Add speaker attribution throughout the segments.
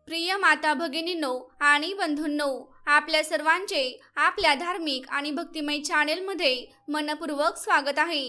Speaker 1: प्रिय माता भगिनींनो आणि बंधूंनो, आपल्या सर्वांचे आपल्या धार्मिक आणि भक्तिमय चॅनेलमध्ये मनपूर्वक स्वागत आहे।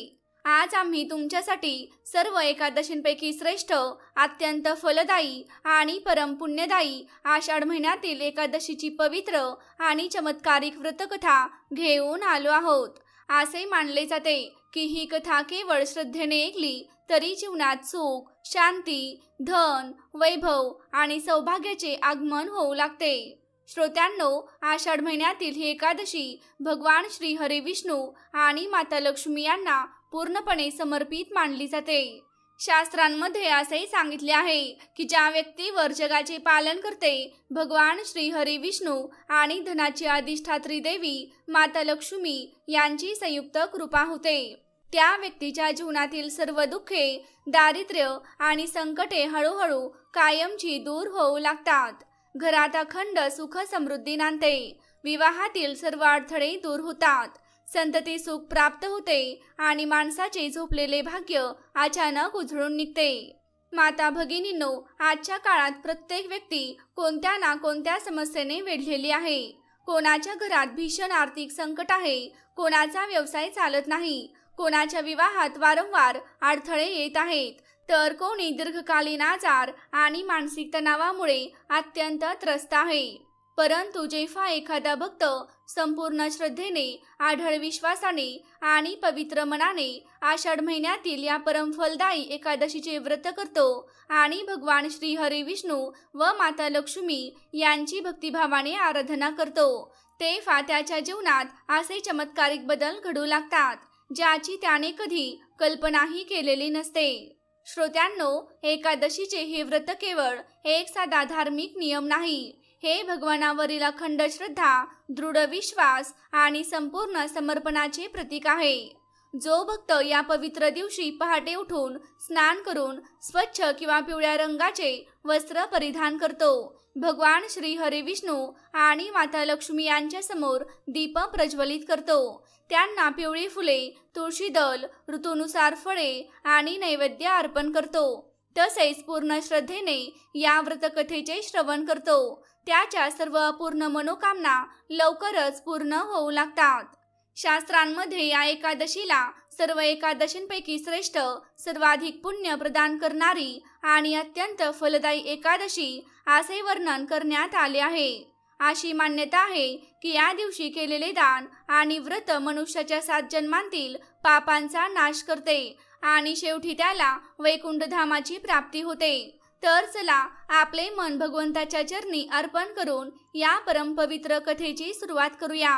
Speaker 1: आज आम्ही तुमच्यासाठी सर्व एकादशींपैकी श्रेष्ठ, अत्यंत फलदायी आणि परम पुण्यदायी आषाढ महिन्यातील एकादशीची पवित्र आणि चमत्कारिक व्रतकथा घेऊन आलो आहोत। असे मानले जाते की ही कथा केवळ श्रद्धेने ऐकली तरी जीवनात सुख, शांती, धन, वैभव आणि सौभाग्याचे आगमन होऊ लागते। श्रोत्यांनो, आषाढ महिन्यातील ही एकादशी भगवान श्री हरी विष्णू आणि माता लक्ष्मी यांना पूर्णपणे समर्पित मानली जाते। शास्त्रांमध्ये असे सांगितले आहे की ज्या व्यक्तीवर जगाचे पालन करते भगवान श्री हरी विष्णू आणि धनाची अधिष्ठात्री देवी माता लक्ष्मी यांची संयुक्त कृपा होते, त्या व्यक्तीच्या जीवनातील सर्व दुःखे, दारिद्र्य आणि संकटे हळूहळू कायमची दूर होऊ लागतात। घरात अखंड सुख समृद्धी नांदते, विवाहातील सर्व अडथळे दूर होतात, संतती सुख प्राप्त होते आणि माणसाचे झोपलेले भाग्य अचानक उजळून निघते। माता भगिनींनो, आजच्या काळात प्रत्येक व्यक्ती कोणत्या ना कोणत्या समस्येने वेढलेली आहे। कोणाच्या घरात भीषण आर्थिक संकट आहे, कोणाचा व्यवसाय चालत नाही, कोणाच्या विवाहात वारंवार अडथळे येत आहेत, तर कोणी दीर्घकालीन आजार आणि मानसिक तणावामुळे अत्यंत त्रस्त आहे। परंतु जेव्हा एखादा भक्त संपूर्ण श्रद्धेने, आढळ विश्वासाने आणि पवित्र मनाने आषाढ महिन्यातील या परम फलदायी एकादशीचे व्रत करतो आणि भगवान श्री हरी विष्णू व माता लक्ष्मी यांची भक्तिभावाने आराधना करतो, तेव्हा त्याच्या जीवनात असे चमत्कारिक बदल घडू लागतात ज्याची त्याने कधी कल्पनाही केलेली नसते। श्रोत्यांनो, एकादशीचे हे व्रत केवळ एक साधा धार्मिक नियम नाही, हे भगवानावरील अखंड श्रद्धा, दृढ विश्वास आणि संपूर्ण समर्पणाचे प्रतीक आहे। जो भक्त या पवित्र दिवशी पहाटे उठून स्नान करून स्वच्छ किंवा पिवळ्या रंगाचे वस्त्र परिधान करतो, भगवान श्री हरी विष्णू आणि माता लक्ष्मी यांच्या समोर दीप प्रज्वलित करतो, त्यांना पिवळी फुले, तुळशी दल, ऋतूनुसार फळे आणि नैवेद्य अर्पण करतो, तसेच पूर्ण श्रद्धेने या व्रतकथेचे श्रवण करतो, त्याच्या सर्व अपूर्ण मनोकामना लवकरच पूर्ण होऊ लागतात। शास्त्रांमध्ये या एकादशीला सर्व एकादशींपैकी श्रेष्ठ, सर्वाधिक पुण्य प्रदान करणारी आणि अत्यंत फलदायी एकादशी असे वर्णन करण्यात आले आहे। अशी मान्यता आहे की या दिवशी केलेले दान आणि व्रत मनुष्याच्या 7 जन्मांतील पापांचा नाश करते आणि शेवटी त्याला वैकुंठधामाची प्राप्ती होते। तर चला आपले मन भगवंताच्या चरणी अर्पण करून या परमपवित्र कथेची सुरुवात करूया।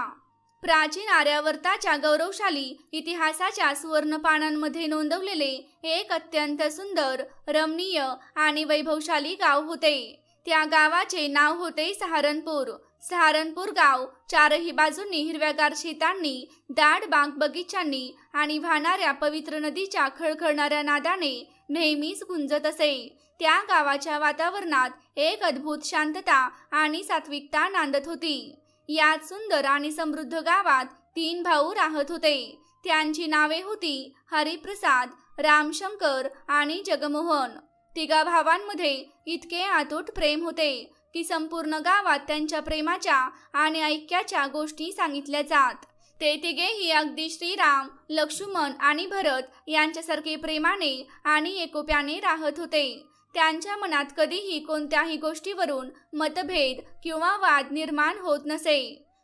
Speaker 1: प्राचीन आर्यावर्ताच्या गौरवशाली इतिहासाच्या सुवर्ण पानांमध्ये नोंदवलेले एक अत्यंत सुंदर, रमणीय आणि वैभवशाली गाव होते। त्या गावाचे नाव होते सहारनपूर। सहारनपूर गाव चारही बाजूंनी हिरव्यागार शेतांनी, दाट बाग बगीच्यांनी आणि वाहणाऱ्या पवित्र नदीच्या खळखळणाऱ्या नादाने नेहमीच गुंजत असे। त्या गावाच्या वातावरणात एक अद्भुत शांतता आणि सात्विकता नांदत होती। यात सुंदर आणि समृद्ध गावात 3 भाऊ राहत होते। त्यांची नावे होती हरिप्रसाद, रामशंकर आणि जगमोहन। तिघा भावांमध्ये इतके अतूट प्रेम होते की संपूर्ण गावात त्यांच्या प्रेमाच्या आणि ऐक्याच्या गोष्टी सांगितल्या जात। ते तिघेही अगदी श्रीराम, लक्ष्मण आणि भरत यांच्यासारखे प्रेमाने आणि एकोप्याने राहत होते। त्यांच्या मनात कधीही कोणत्याही गोष्टीवरून मतभेद किंवा वाद निर्माण होत नसे।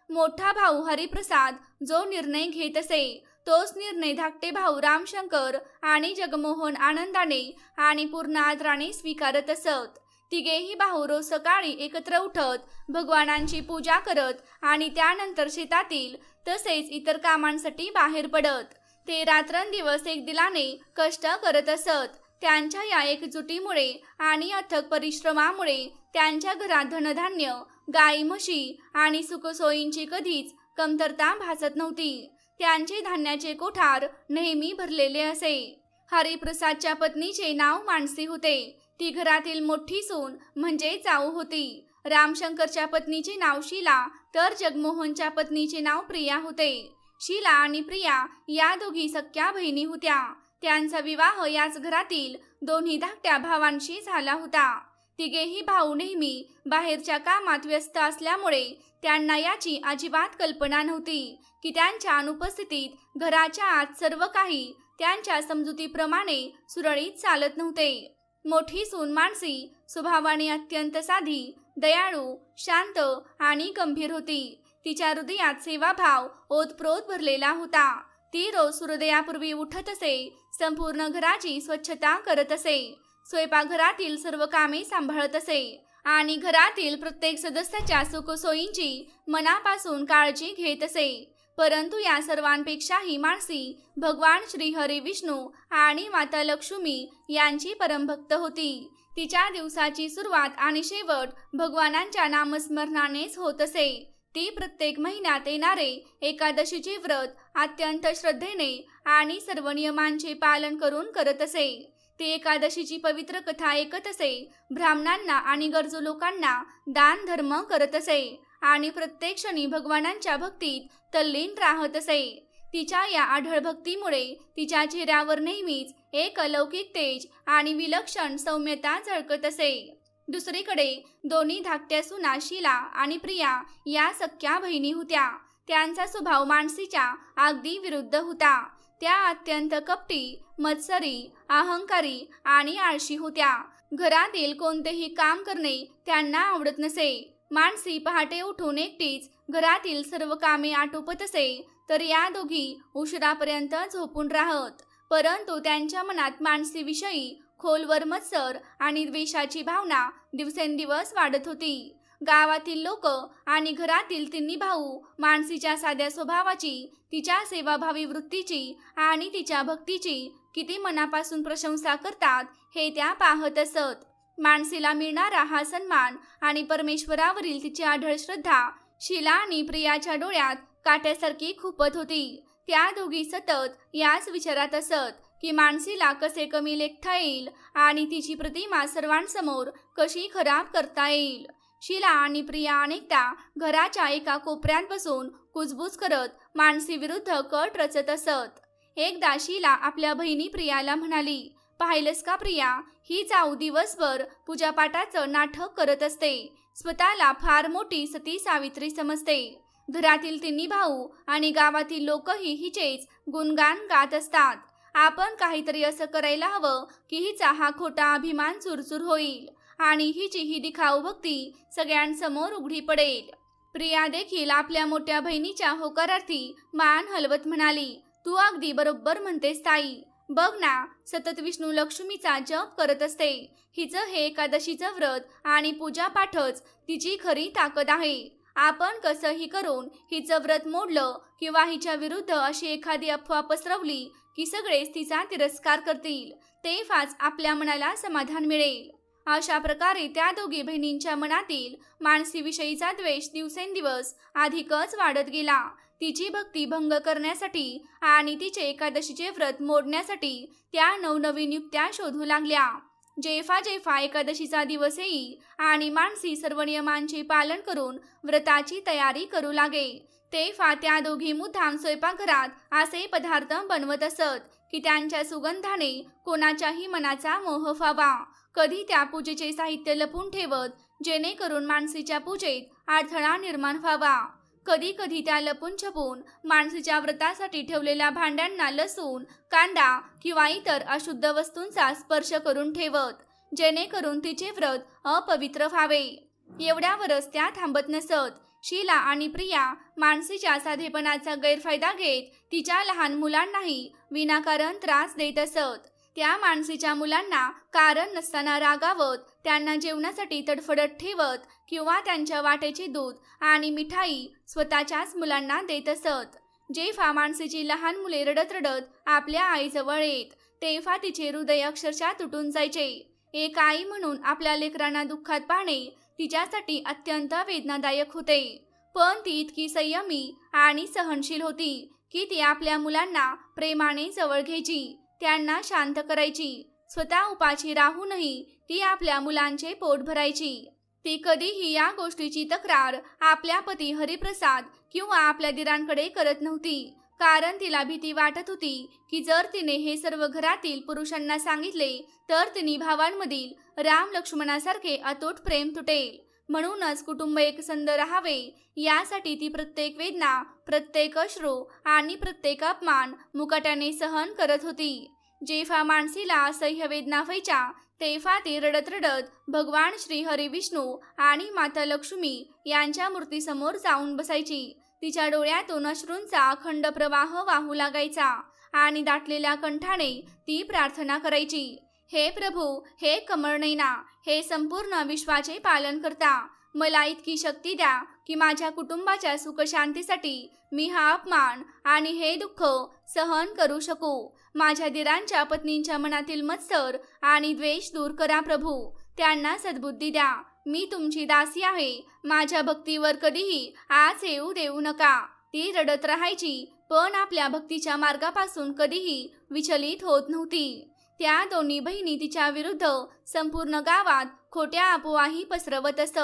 Speaker 1: मोठा भाऊ हरिप्रसाद जो निर्णय घेत असे, तोच निर्णय धाकटे भाऊ रामशंकर आणि जगमोहन आनंदाने आणि पूर्ण आदराने स्वीकारत असत। तिघेही भाऊ रोज सकाळी एकत्र उठत, भगवानांची पूजा करत आणि त्यानंतर शेतातील तसेच इतर कामांसाठी बाहेर पडत। ते रात्रंदिवस एक दिलाने कष्ट करत असत। त्यांच्या या एकजुटीमुळे आणि अथक परिश्रमामुळे त्यांच्या घरात धनधान्य, गाई म्हशी आणि सुखसोयींची कधीच कमतरता भासत नव्हती। त्यांचे धान्याचे कोठार नेहमी भरलेले असे। हरिप्रसादच्या पत्नीचे नाव मानसी होते, ती घरातील मोठी सून म्हणजे जाऊ होती। रामशंकरच्या पत्नीचे नाव शीला, तर जगमोहनच्या पत्नीचे नाव प्रिया होते। शीला आणि प्रिया या दोघी सख्या बहिणी होत्या। त्यांचा विवाह याच घरातील दोन्ही धाकट्या भावांशी झाला होता। तिघेही भाऊ नेहमी बाहेरच्या कामात व्यस्त असल्यामुळे त्यांना याची अजिबात कल्पना नव्हती की त्यांच्या अनुपस्थितीत घराच्या आत सर्व काही त्यांच्या समजुतीप्रमाणे सुरळीत चालत नव्हते. मोठी सून मानसी स्वभावाने अत्यंत साधी, दयाळू, शांत आणि गंभीर होती. तिच्या हृदयात सेवाभाव ओतप्रोत भरलेला होता. ती रोज सूर्योदयापूर्वी उठत असे, संपूर्ण घराची स्वच्छता करत असे, स्वयंपाकघरातील सर्व कामे सांभाळत असे आणि घरातील प्रत्येक सदस्याच्या सुखसोयींची मनापासून काळजी घेत असे. परंतु या सर्वांपेक्षाही मानसी भगवान श्री हरी विष्णू आणि माता लक्ष्मी यांची परमभक्त होती. तिच्या दिवसाची सुरुवात आणि शेवट भगवानांच्या नामस्मरणानेच होत असे. ती प्रत्येक महिन्यात येणारे एकादशीचे व्रत अत्यंत श्रद्धेने आणि सर्व नियमांचे पालन करून करत असे. ती एकादशीची पवित्र कथा ऐकत असे, ब्राह्मणांना आणि गरजू लोकांना दान धर्म करत असे आणि प्रत्येक क्षणी भगवानांच्या भक्तीत तल्लीन राहत असे. तिच्या या आढळ भक्तीमुळे तिच्या चेहऱ्यावर नेहमीच एक अलौकिक तेज आणि विलक्षण सौम्यता झळकत असे. दुसरीकडे दोन्ही धाकट्या सुना शीला आणि प्रिया या सख्या बहिणी होत्या. त्यांचा स्वभाव मानसीच्या अगदी विरुद्ध होता. त्या अत्यंत कपटी, मत्सरी, अहंकारी आणि आळशी होत्या. घरातील कोणतेही काम करणे त्यांना आवडत नसे. मानसी पहाटे उठून एकटीच घरातील सर्व कामे आटोपत असे, तर या दोघी उशिरापर्यंत झोपून राहत. परंतु त्यांच्या मनात मानसीविषयी खोलवर मत्सर आणि द्वेषाची भावना दिवसेंदिवस वाढत होती. गावातील लोक आणि घरातील तिन्ही भाऊ मानसीच्या साध्या स्वभावाची, तिच्या सेवाभावी वृत्तीची आणि तिच्या भक्तीची किती मनापासून प्रशंसा करतात हे त्या पाहत असत. मानसीला मिळणारा हा सन्मान आणि परमेश्वरावरील तिची आढळ श्रद्धा शीला आणि प्रियाच्या डोळ्यात काट्यासारखी खुपत होती. त्या दोघी सतत याच विचारात असत की मानसीला कसे कमी लेखता येईल आणि तिची प्रतिमा सर्वांसमोर कशी खराब करता येईल. शीला आणि प्रिया अनेकदा घराच्या एका कोपऱ्यात बसून कुजबूज करत मानसी विरुद्ध कट रचत असत. एकदा शीला आपल्या बहिणी प्रियाला म्हणाली, पाहिलंस का प्रिया, ही जाऊ दिवसभर पूजापाठाचं नाटक करत असते. स्वतःला फार मोठी सती सावित्री समजते. घरातील तिन्ही भाऊ आणि गावातील लोकही हिचेच गुणगान गात असतात. आपण काहीतरी असं करायला हवं की हिचा हा खोटा अभिमान चुरचूर होईल आणि हिची ही दिखाऊ भक्ती सगळ्यांसमोर उघडी पडेल. प्रिया देखील आपल्या मोठ्या बहिणीच्या होकारार्थी मान हलवत म्हणाली, तू अगदी बरोबर म्हणतेस ताई. बघ ना, सतत विष्णू लक्ष्मीचा जप करत असते. हिचं हे एकादशीचं व्रत आणि पूजापाठच तिची खरी ताकद आहे. आपण कसंही करून हिचं व्रत मोडलं किंवा हिच्या विरुद्ध अशी एखादी अफवा पसरवली की सगळेच तिचा तिरस्कार करतील, तेव्हाच आपल्या मनाला समाधान मिळेल. अशा प्रकारे त्या दोघी बहिणींच्या मनातील मानसीविषयीचा द्वेष दिवसेंदिवस अधिकच वाढत गेला. तिची भक्ती भंग करण्यासाठी आणि तिचे एकादशीचे व्रत मोडण्यासाठी त्या नवनवीन युक्त्या शोधू लागल्या. जेव्हा एकादशीचा दिवस येई आणि मानसी सर्व नियमांचे पालन करून व्रताची तयारी करू लागे, तेव्हा त्या दोघी मुद्दाम स्वयंपाकघरात असे पदार्थ बनवत असत की त्यांच्या सुगंधाने कोणाच्याही मनाचा मोह व्हावा. कधी त्या पूजेचे साहित्य लपून ठेवत जेणेकरून मानसीच्या पूजेत अडथळा निर्माण व्हावा. कधी कधी त्या लपून छपून मानसीच्या व्रतासाठी ठेवलेल्या भांड्यांना लसूण, कांदा किंवा इतर अशुद्ध वस्तूंचा स्पर्श करून ठेवत, जेणेकरून तिचे व्रत अपवित्र व्हावे. एवढ्यावरच त्या थांबत नसत. शीला आणि प्रिया मानसीच्या साधेपणाचा गैरफायदा घेत तिच्या लहान मुलांनाही विनाकारण त्रास देत असत. त्या मानसीच्या मुलांना कारण नसताना रागावत, त्यांना जेवणासाठी तडफडत ठेवत किंवा त्यांच्या वाटेचे दूध आणि मिठाई स्वतःच्याच मुलांना देत असत. जेव्हा मानसीची लहान मुले रडत रडत आपल्या आईजवळ येत, तेव्हा तिचे हृदय अक्षरशः तुटून जायचे. एक आई म्हणून आपल्या लेकरांना दुःखात पाहणे तिच्यासाठी अत्यंत वेदनादायक होते. पण ती इतकी संयमी आणि सहनशील होती की ती आपल्या मुलांना प्रेमाने जवळ घ्यायची, त्यांना शांत करायची. स्वतः उपाशी राहूनही ती आपल्या मुलांचे पोट भरायची. ती कधीही या गोष्टीची तक्रार आपल्या पती हरिप्रसाद किंवा आपल्या दिरांकडे करत नव्हती. कारण तिला भीती वाटत होती की जर तिने हे सर्व घरातील पुरुषांना सांगितले तर तिन्ही भावांमधील राम लक्ष्मणासारखे अतूट प्रेम तुटेल. म्हणूनच कुटुंब एकसंध राहावे यासाठी ती प्रत्येक वेदना, प्रत्येक अश्रू आणि प्रत्येक अपमान मुकाट्याने सहन करत होती. जेव्हा मानसीला असह्य वेदना व्हायच्या तेव्हा ती रडत रडत भगवान श्री हरी विष्णू आणि माता लक्ष्मी यांच्या मूर्तीसमोर जाऊन बसायची. तिच्या डोळ्यातून अश्रूंचा अखंड प्रवाह वाहू लागायचा आणि दाटलेल्या कंठाने ती प्रार्थना करायची, हे प्रभू, हे कमळनयना, हे संपूर्ण विश्वाचे पालन करता, मला इतकी शक्ती द्या की माझ्या कुटुंबाच्या सुखशांतीसाठी मी हा अपमान आणि हे दुःख सहन करू शकू. माझ्या दिरांच्या पत्नींच्या मनातील मत्सर आणि द्वेष दूर करा प्रभू, त्यांना सद्बुद्धी द्या. मी तुमची दासी आहे, माझ्या भक्तीवर कधीही आच येऊ देऊ नका. ती रडत राहायची पण आपल्या भक्तीच्या मार्गापासून कधीही विचलित होत नव्हती. त्या दोन्ही बहिणी तिच्या विरुद्ध संपूर्ण गावात खोट्या अफवाही पसरवत असत.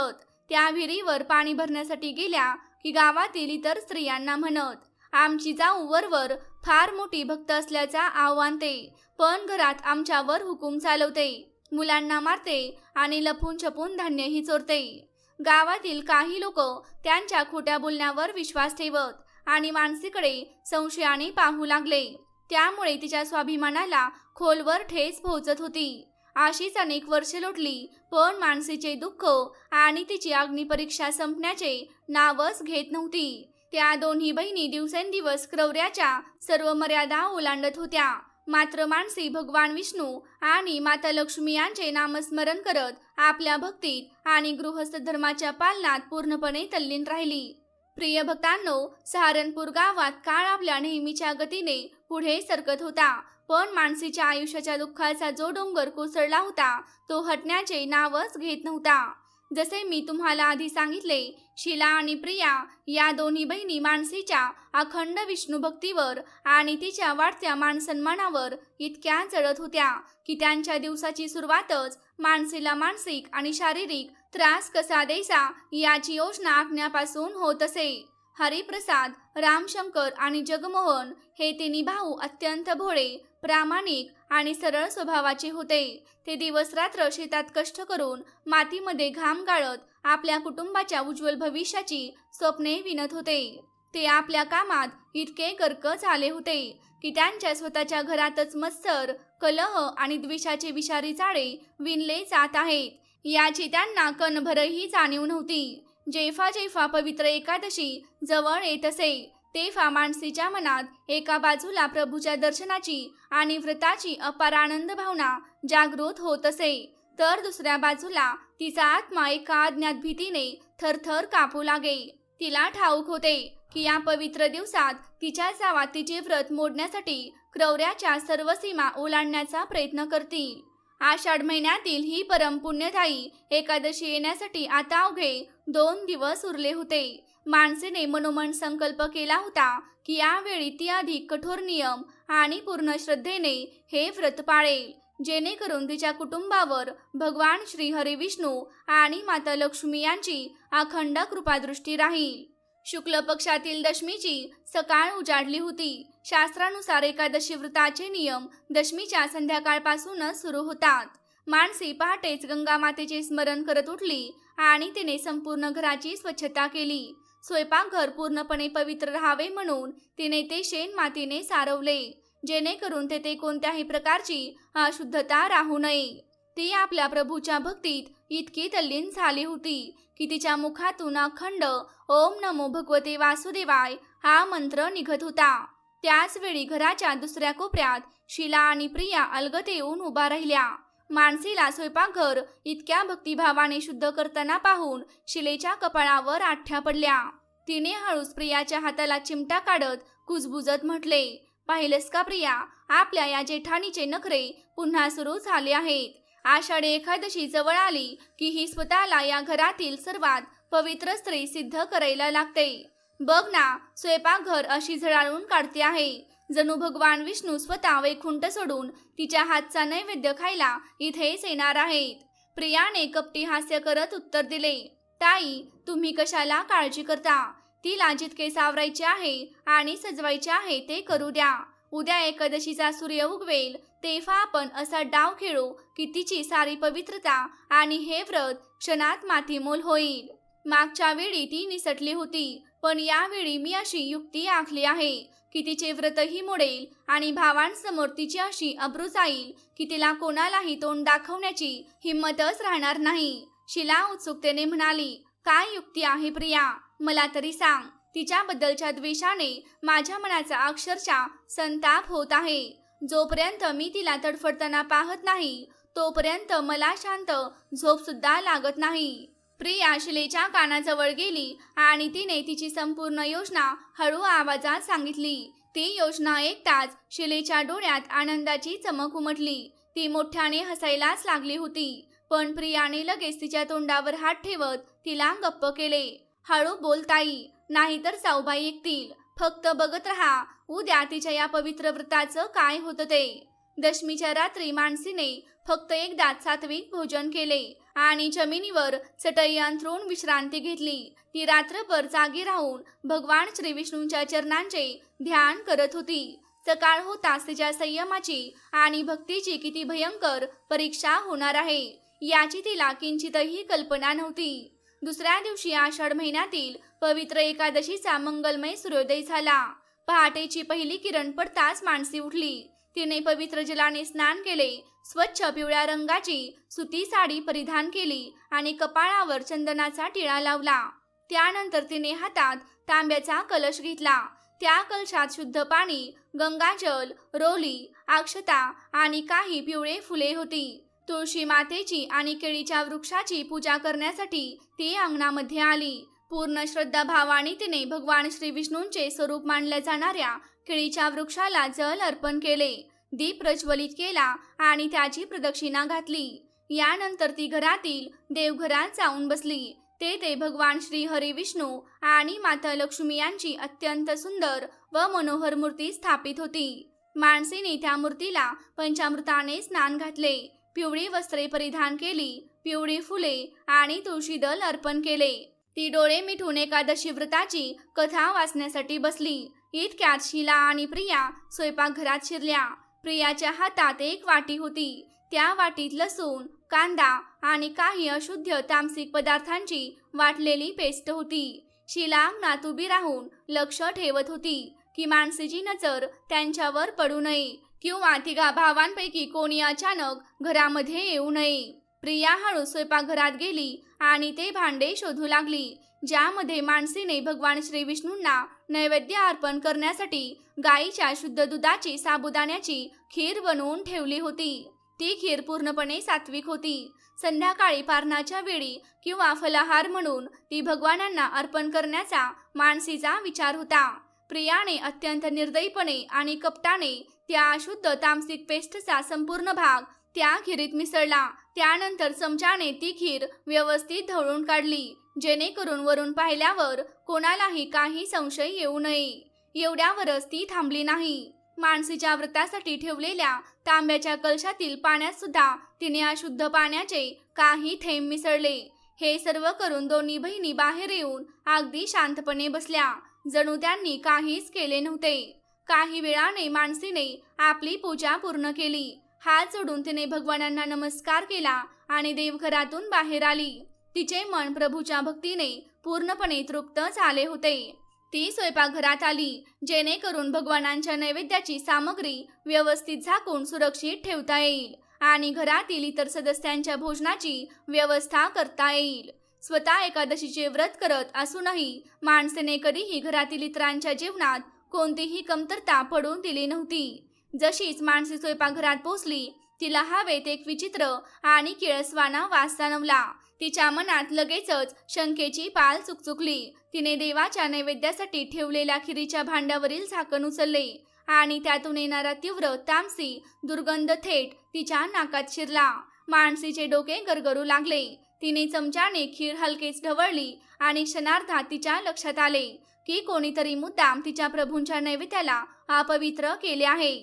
Speaker 1: त्या विहिरीवर पाणी भरण्यासाठी गेल्या की गावातील इतर स्त्रियांना म्हणत, आमची जाऊ वरवर फार मोठी भक्त असल्याचा आव्हानते, पण घरात आमच्यावर हुकूम चालवते, मुलांना मारते आणि लपून छपून धान्यही चोरते. गावातील काही लोक त्यांच्या खोट्या बोलण्यावर विश्वास ठेवत आणि मानसीकडे संशयाने पाहू लागले. त्यामुळे तिच्या स्वाभिमानाला खोलवर ठेच पोहोचत होती. अशीच अनेक वर्षे लोटली पण मानसीचे दुःख आणि तिची अग्निपरीक्षा संपण्याचे नावच घेत नव्हती. त्या दोन्ही बहिणी दिवसेंदिवस क्रौर्याच्या सर्व मर्यादा ओलांडत होत्या. मात्र मानसी भगवान विष्णू आणि माता लक्ष्मी यांचे नामस्मरण करत आपल्या भक्तीत आणि गृहस्थ धर्माच्या पालनात पूर्णपणे तल्लीन राहिली. प्रिय भक्तांनो, सहारनपूर गावात काळ आपल्या नेहमीच्या गतीने पुढे सरकत होता, पण मानसीच्या आयुष्याच्या दुःखाचा जो डोंगर कोसळला होता तो हटण्याचे नावच घेत नव्हता. जसे मी तुम्हाला आधी सांगितले, शीला आणि प्रिया या दोन्ही बहिणी मानसीच्या अखंड विष्णू भक्तीवर आणि तिच्या वाढत्या मानसन्मानावर इतक्या जळत होत्या की त्यांच्या दिवसाची सुरुवातच मानसीला मानसिक आणि शारीरिक त्रास कसा द्यायचा याची योजना आखण्यापासून होत असे. हरिप्रसाद, रामशंकर आणि जगमोहन हे तिन्ही भाऊ अत्यंत भोळे, प्रामाणिक आणि सरळ स्वभावाचे होते. ते दिवस रात्र शेतात कष्ट करून मातीमध्ये घाम गाळत आपल्या कुटुंबाच्या उज्ज्वल भविष्याची स्वप्ने विणत होते. ते आपल्या कामात इतके गर्क झाले होते की त्यांच्या स्वतःच्या घरातच मत्सर, कलह आणि द्वेषाचे विषारी जाळे विणले जात आहेत याची त्यांना कणभरही जाणीव नव्हती. जेव्हा जेव्हा पवित्र एकादशी जवळ येत असे तेव्हा मानसीच्या मनात एका बाजूला प्रभूच्या दर्शनाची आणि व्रताची अपार आनंद भावना जागृत होत असे, तर दुसऱ्या बाजूला तिचा आत्मा एका अज्ञात भीतीने थरथर कापू लागे. तिला ठाऊक होते की या पवित्र दिवसात तिच्या जावा तिचे व्रत मोडण्यासाठी क्रौर्याच्या सर्व सीमा ओलांडण्याचा प्रयत्न करतील. आषाढ महिन्यातील ही परम पुण्यदायी एकादशी येण्यासाठी आता अवघे 2 दिवस उरले होते. मानसीने मनोमन संकल्प केला होता की यावेळी ती अधिक कठोर नियम आणि पूर्ण श्रद्धेने हे व्रत पाळेल, जेणेकरून तिच्या कुटुंबावर भगवान श्री हरी विष्णू आणि माता लक्ष्मी यांची अखंड कृपादृष्टी राहील. शुक्ल पक्षातील दशमीची सकाळ उजाडली होती. शास्त्रानुसार एकादशी व्रताचे नियम दशमीच्या संध्याकाळपासूनच सुरू होतात. मानसी पहाटेच गंगा मातेचे स्मरण करत उठली आणि तिने संपूर्ण घराची स्वच्छता केली. स्वयंपाकघर पूर्णपणे पवित्र राहावे म्हणून तिने ते शेण मातीने सारवले, जेणेकरून तेथे कोणत्याही प्रकारची अशुद्धता राहू नये. ती आपल्या प्रभूच्या भक्तीत इतकी तल्लीन झाली होती की तिच्या मुखातून अखंड ओम नमो भगवते वासुदेवाय हा मंत्र निघत होता. त्याच वेळी घराच्या दुसऱ्या कोपऱ्यात शीला आणि प्रिया अलगद येऊन उभा राहिल्या. मानसीला स्वयंपाकघर इतक्या भक्तिभावाने शुद्ध करताना पाहून शिलेच्या कपाळावर आठ्या पडल्या. तिने हळूच प्रियाच्या हाताला चिमटा काढत कुजबुजत म्हटले, पाहिलंस का प्रिया, आपल्या या जेठानीचे नखरे पुन्हा सुरू झाले आहेत. आषाढी एकादशी जवळ आली की ही स्वतःला या घरातील सर्वात पवित्र स्त्री सिद्ध करायला लागते. बघ ना, स्वयंपाकघर अशी झळाळून काढते आहे, जणू भगवान विष्णू स्वतः वैकुंठ सोडून तिच्या हातचा नैवेद्य खायला इथेच येणार आहेत. प्रियाने कपटी हास्य करत उत्तर दिले, ताई, तुम्ही कशाला काळजी करता, तिला जितके सावरायचे आहे आणि सजवायचे आहे ते करू द्या. उद्या एकादशीचा सूर्य उगवेल तेव्हा आपण असा डाव खेळू की तिची सारी पवित्रता आणि हे व्रत क्षणात मातीमोल होईल. मागच्या वेळी ती निसटली होती, पण यावेळी मी अशी युक्ती आखली आहे की तिचे व्रतही मोडेल आणि भावांसमोर तिची अशी अब्रू जाईल की तिला कोणालाही तोंड दाखवण्याची हिंमतच राहणार नाही. शीला उत्सुकतेने म्हणाली, काय युक्ती आहे प्रिया, मला तरी सांग. तिच्याबद्दलच्या द्वेषाने माझ्या मनाचा अक्षरशः संताप होत आहे. जोपर्यंत मी तिला तडफडताना पाहत नाही तोपर्यंत मला शांत झोप सुद्धा लागत नाही. प्रिया शिलेच्या कानाजवळ गेली आणि तिने तिची संपूर्ण योजना हळू आवाजात सांगितली. ती योजना ऐकताच शिलेच्या डोळ्यात आनंदाची चमक उमटली. ती मोठ्याने हसायलाच लागली होती, पण प्रियाने लगेच तिच्या तोंडावर हात ठेवत तिला गप्प केले. हळू बोल ताई, नाहीतर साऊबाई ऐकतील. फक्त बघत राहा उद्या तिच्या या पवित्र व्रताचं काय होतं ते. दशमीच्या रात्री मानसीने फक्त एकदाच सात्विक भोजन केले आणि जमिनीवर चटई अंथरून विश्रांती घेतली. ती रात्रभर जागी राहून भगवान श्री विष्णूंच्या चरणांचे ध्यान करत होती. सकाळ होताच तिच्या संयमाची आणि भक्तीची किती भयंकर परीक्षा होणार आहे याची तिला किंचितही कल्पना नव्हती. दुसऱ्या दिवशी आषाढ महिन्यातील पवित्र एकादशीचा मंगलमय सूर्योदय झाला. पहाटेची पहिली किरण पडताच मानसी उठली. तिने पवित्र जलाने स्नान केले, स्वच्छ पिवळ्या रंगाची सुती साडी परिधान केली आणि कपाळावर चंदनाचा टिळा लावला. त्यानंतर तिने हातात तांब्याचा कलश घेतला. त्या कलशात शुद्ध पाणी, गंगाजल, रोली, अक्षता आणि काही पिवळे फुले होती. तुळशी मातेची आणि केळीच्या वृक्षाची पूजा करण्यासाठी ती अंगणामध्ये आली. पूर्ण श्रद्धा भावाने तिने भगवान श्री विष्णूंचे स्वरूप मानल्या जाणाऱ्या केळीच्या वृक्षाला जल अर्पण केले, दीप प्रज्वलित केला आणि त्याची प्रदक्षिणा घातली. यानंतर ती घरातील देवघरात जाऊन बसली. तेथे भगवान श्री हरी विष्णू आणि माता लक्ष्मी यांची अत्यंत सुंदर व मनोहर मूर्ती स्थापित होती. मानसीने त्या मूर्तीला पंचामृताने स्नान घातले, पिवळी वस्त्रे परिधान केली, पिवळी फुले आणि तुळशीदल अर्पण केले. ती डोळे मिटून एकादशी व्रताची कथा वाचण्यासाठी बसली. इतक्यात शीला आणि प्रिया स्वयंपाकघरात शिरल्या. प्रियाच्या हातात एक वाटी होती. त्या वाटीत लसूण, कांदा आणि काही अशुद्ध तामसिक पदार्थांची वाटलेली पेस्ट होती. शीला अंगणात उभी राहून लक्ष ठेवत होती की मानसीची नजर त्यांच्यावर पडू नये किंवा तिघा भावांपैकी कोणी अचानक घरामध्ये येऊ नये. प्रिया हळू स्वयंपाकघरात गेली आणि ते भांडे शोधू लागली ज्यामध्ये मानसीने भगवान श्री विष्णूंना नैवेद्य अर्पण करण्यासाठी गाईच्या शुद्ध दुधाची साबुदाण्याची खीर बनवून ठेवली होती. ती खीर पूर्णपणे सात्विक होती. संध्याकाळी पारणाच्या वेळी किंवा फलाहार म्हणून ती भगवानांना अर्पण करण्याचा मानसीचा विचार होता. प्रियाने अत्यंत निर्दयीपणे आणि कपटाने त्या अशुद्ध तामसिक पेस्टचा संपूर्ण भाग त्या खीरीत मिसळला. त्यानंतर चमच्याने ती खीर व्यवस्थित ढवळून काढली जेणेकरून वरून पाहिल्यावर कोणालाही काही संशय येऊ नये. एवढ्यावरच ती थांबली नाही. मानसीच्या व्रतासाठी ठेवलेल्या तांब्याच्या कलशातील पाण्यात सुद्धा तिने अशुद्ध पाण्याचे काही थेंब मिसळले. हे सर्व करून दोन्ही बहिणी बाहेर येऊन अगदी शांतपणे बसल्या, जणू त्यांनी काहीच केले नव्हते. काही वेळाने मानसीने आपली पूजा पूर्ण केली. हात जोडून तिने भगवानांना नमस्कार केला आणि देवघरातून बाहेर आली. तिचे मन प्रभूच्या भक्तीने पूर्णपणे तृप्त झाले होते. ती स्वयंपाकघरात आली जेणेकरून भगवानांच्या नैवेद्याची सामग्री व्यवस्थित झाकून सुरक्षित ठेवता येईल आणि घरातील इतर सदस्यांच्या भोजनाची व्यवस्था करता येईल. स्वतः एकादशीचे व्रत करत असूनही माणसेने कधीही घरातील इतरांच्या जेवणात कोणतीही कमतरता पडून दिली नव्हती. जशीच मानसी स्वयंपाकघरात पोचली तिला हवेत एक विचित्र आणि किळसवाना वास जाणवला. तिच्या मनात लगेचच शंकेची पाल चुकचुकली. तिने देवाच्या नैवेद्यासाठी ठेवलेल्या खिरीच्या भांड्यावरील झाकण उचलले आणि त्यातून येणारा तीव्र तामसी दुर्गंध थेट तिच्या नाकात शिरला. मानसीचे डोके गरगरू लागले. तिने चमच्याने खीर हलकेच ढवळली आणि क्षणार्धात तिच्या लक्षात आले की कोणीतरी मुद्दाम तिच्या प्रभूंच्या नैवेद्याला अपवित्र केले आहे.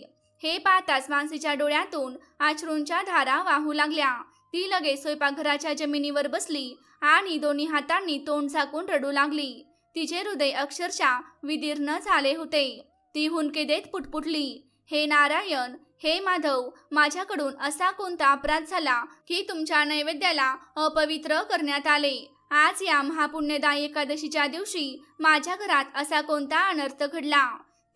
Speaker 1: हे पाहताच मानसीच्या डोळ्यातून अश्रूंच्या धारा वाहू लागल्या. ती लगेच स्वयंपाकघराच्या जमिनीवर बसली आणि दोन्ही हातांनी तोंड झाकून रडू लागली. तिचे हृदय अक्षरशः विदीर्ण झाले होते. ती हुंदके देत पुटपुटली, हे नारायण, हे माधव, माझ्याकडून असा कोणता अपराध झाला की तुमच्या नैवेद्याला अपवित्र करण्यात आले? आज या महापुण्यदायी एकादशीच्या दिवशी माझ्या घरात असा कोणता अनर्थ घडला?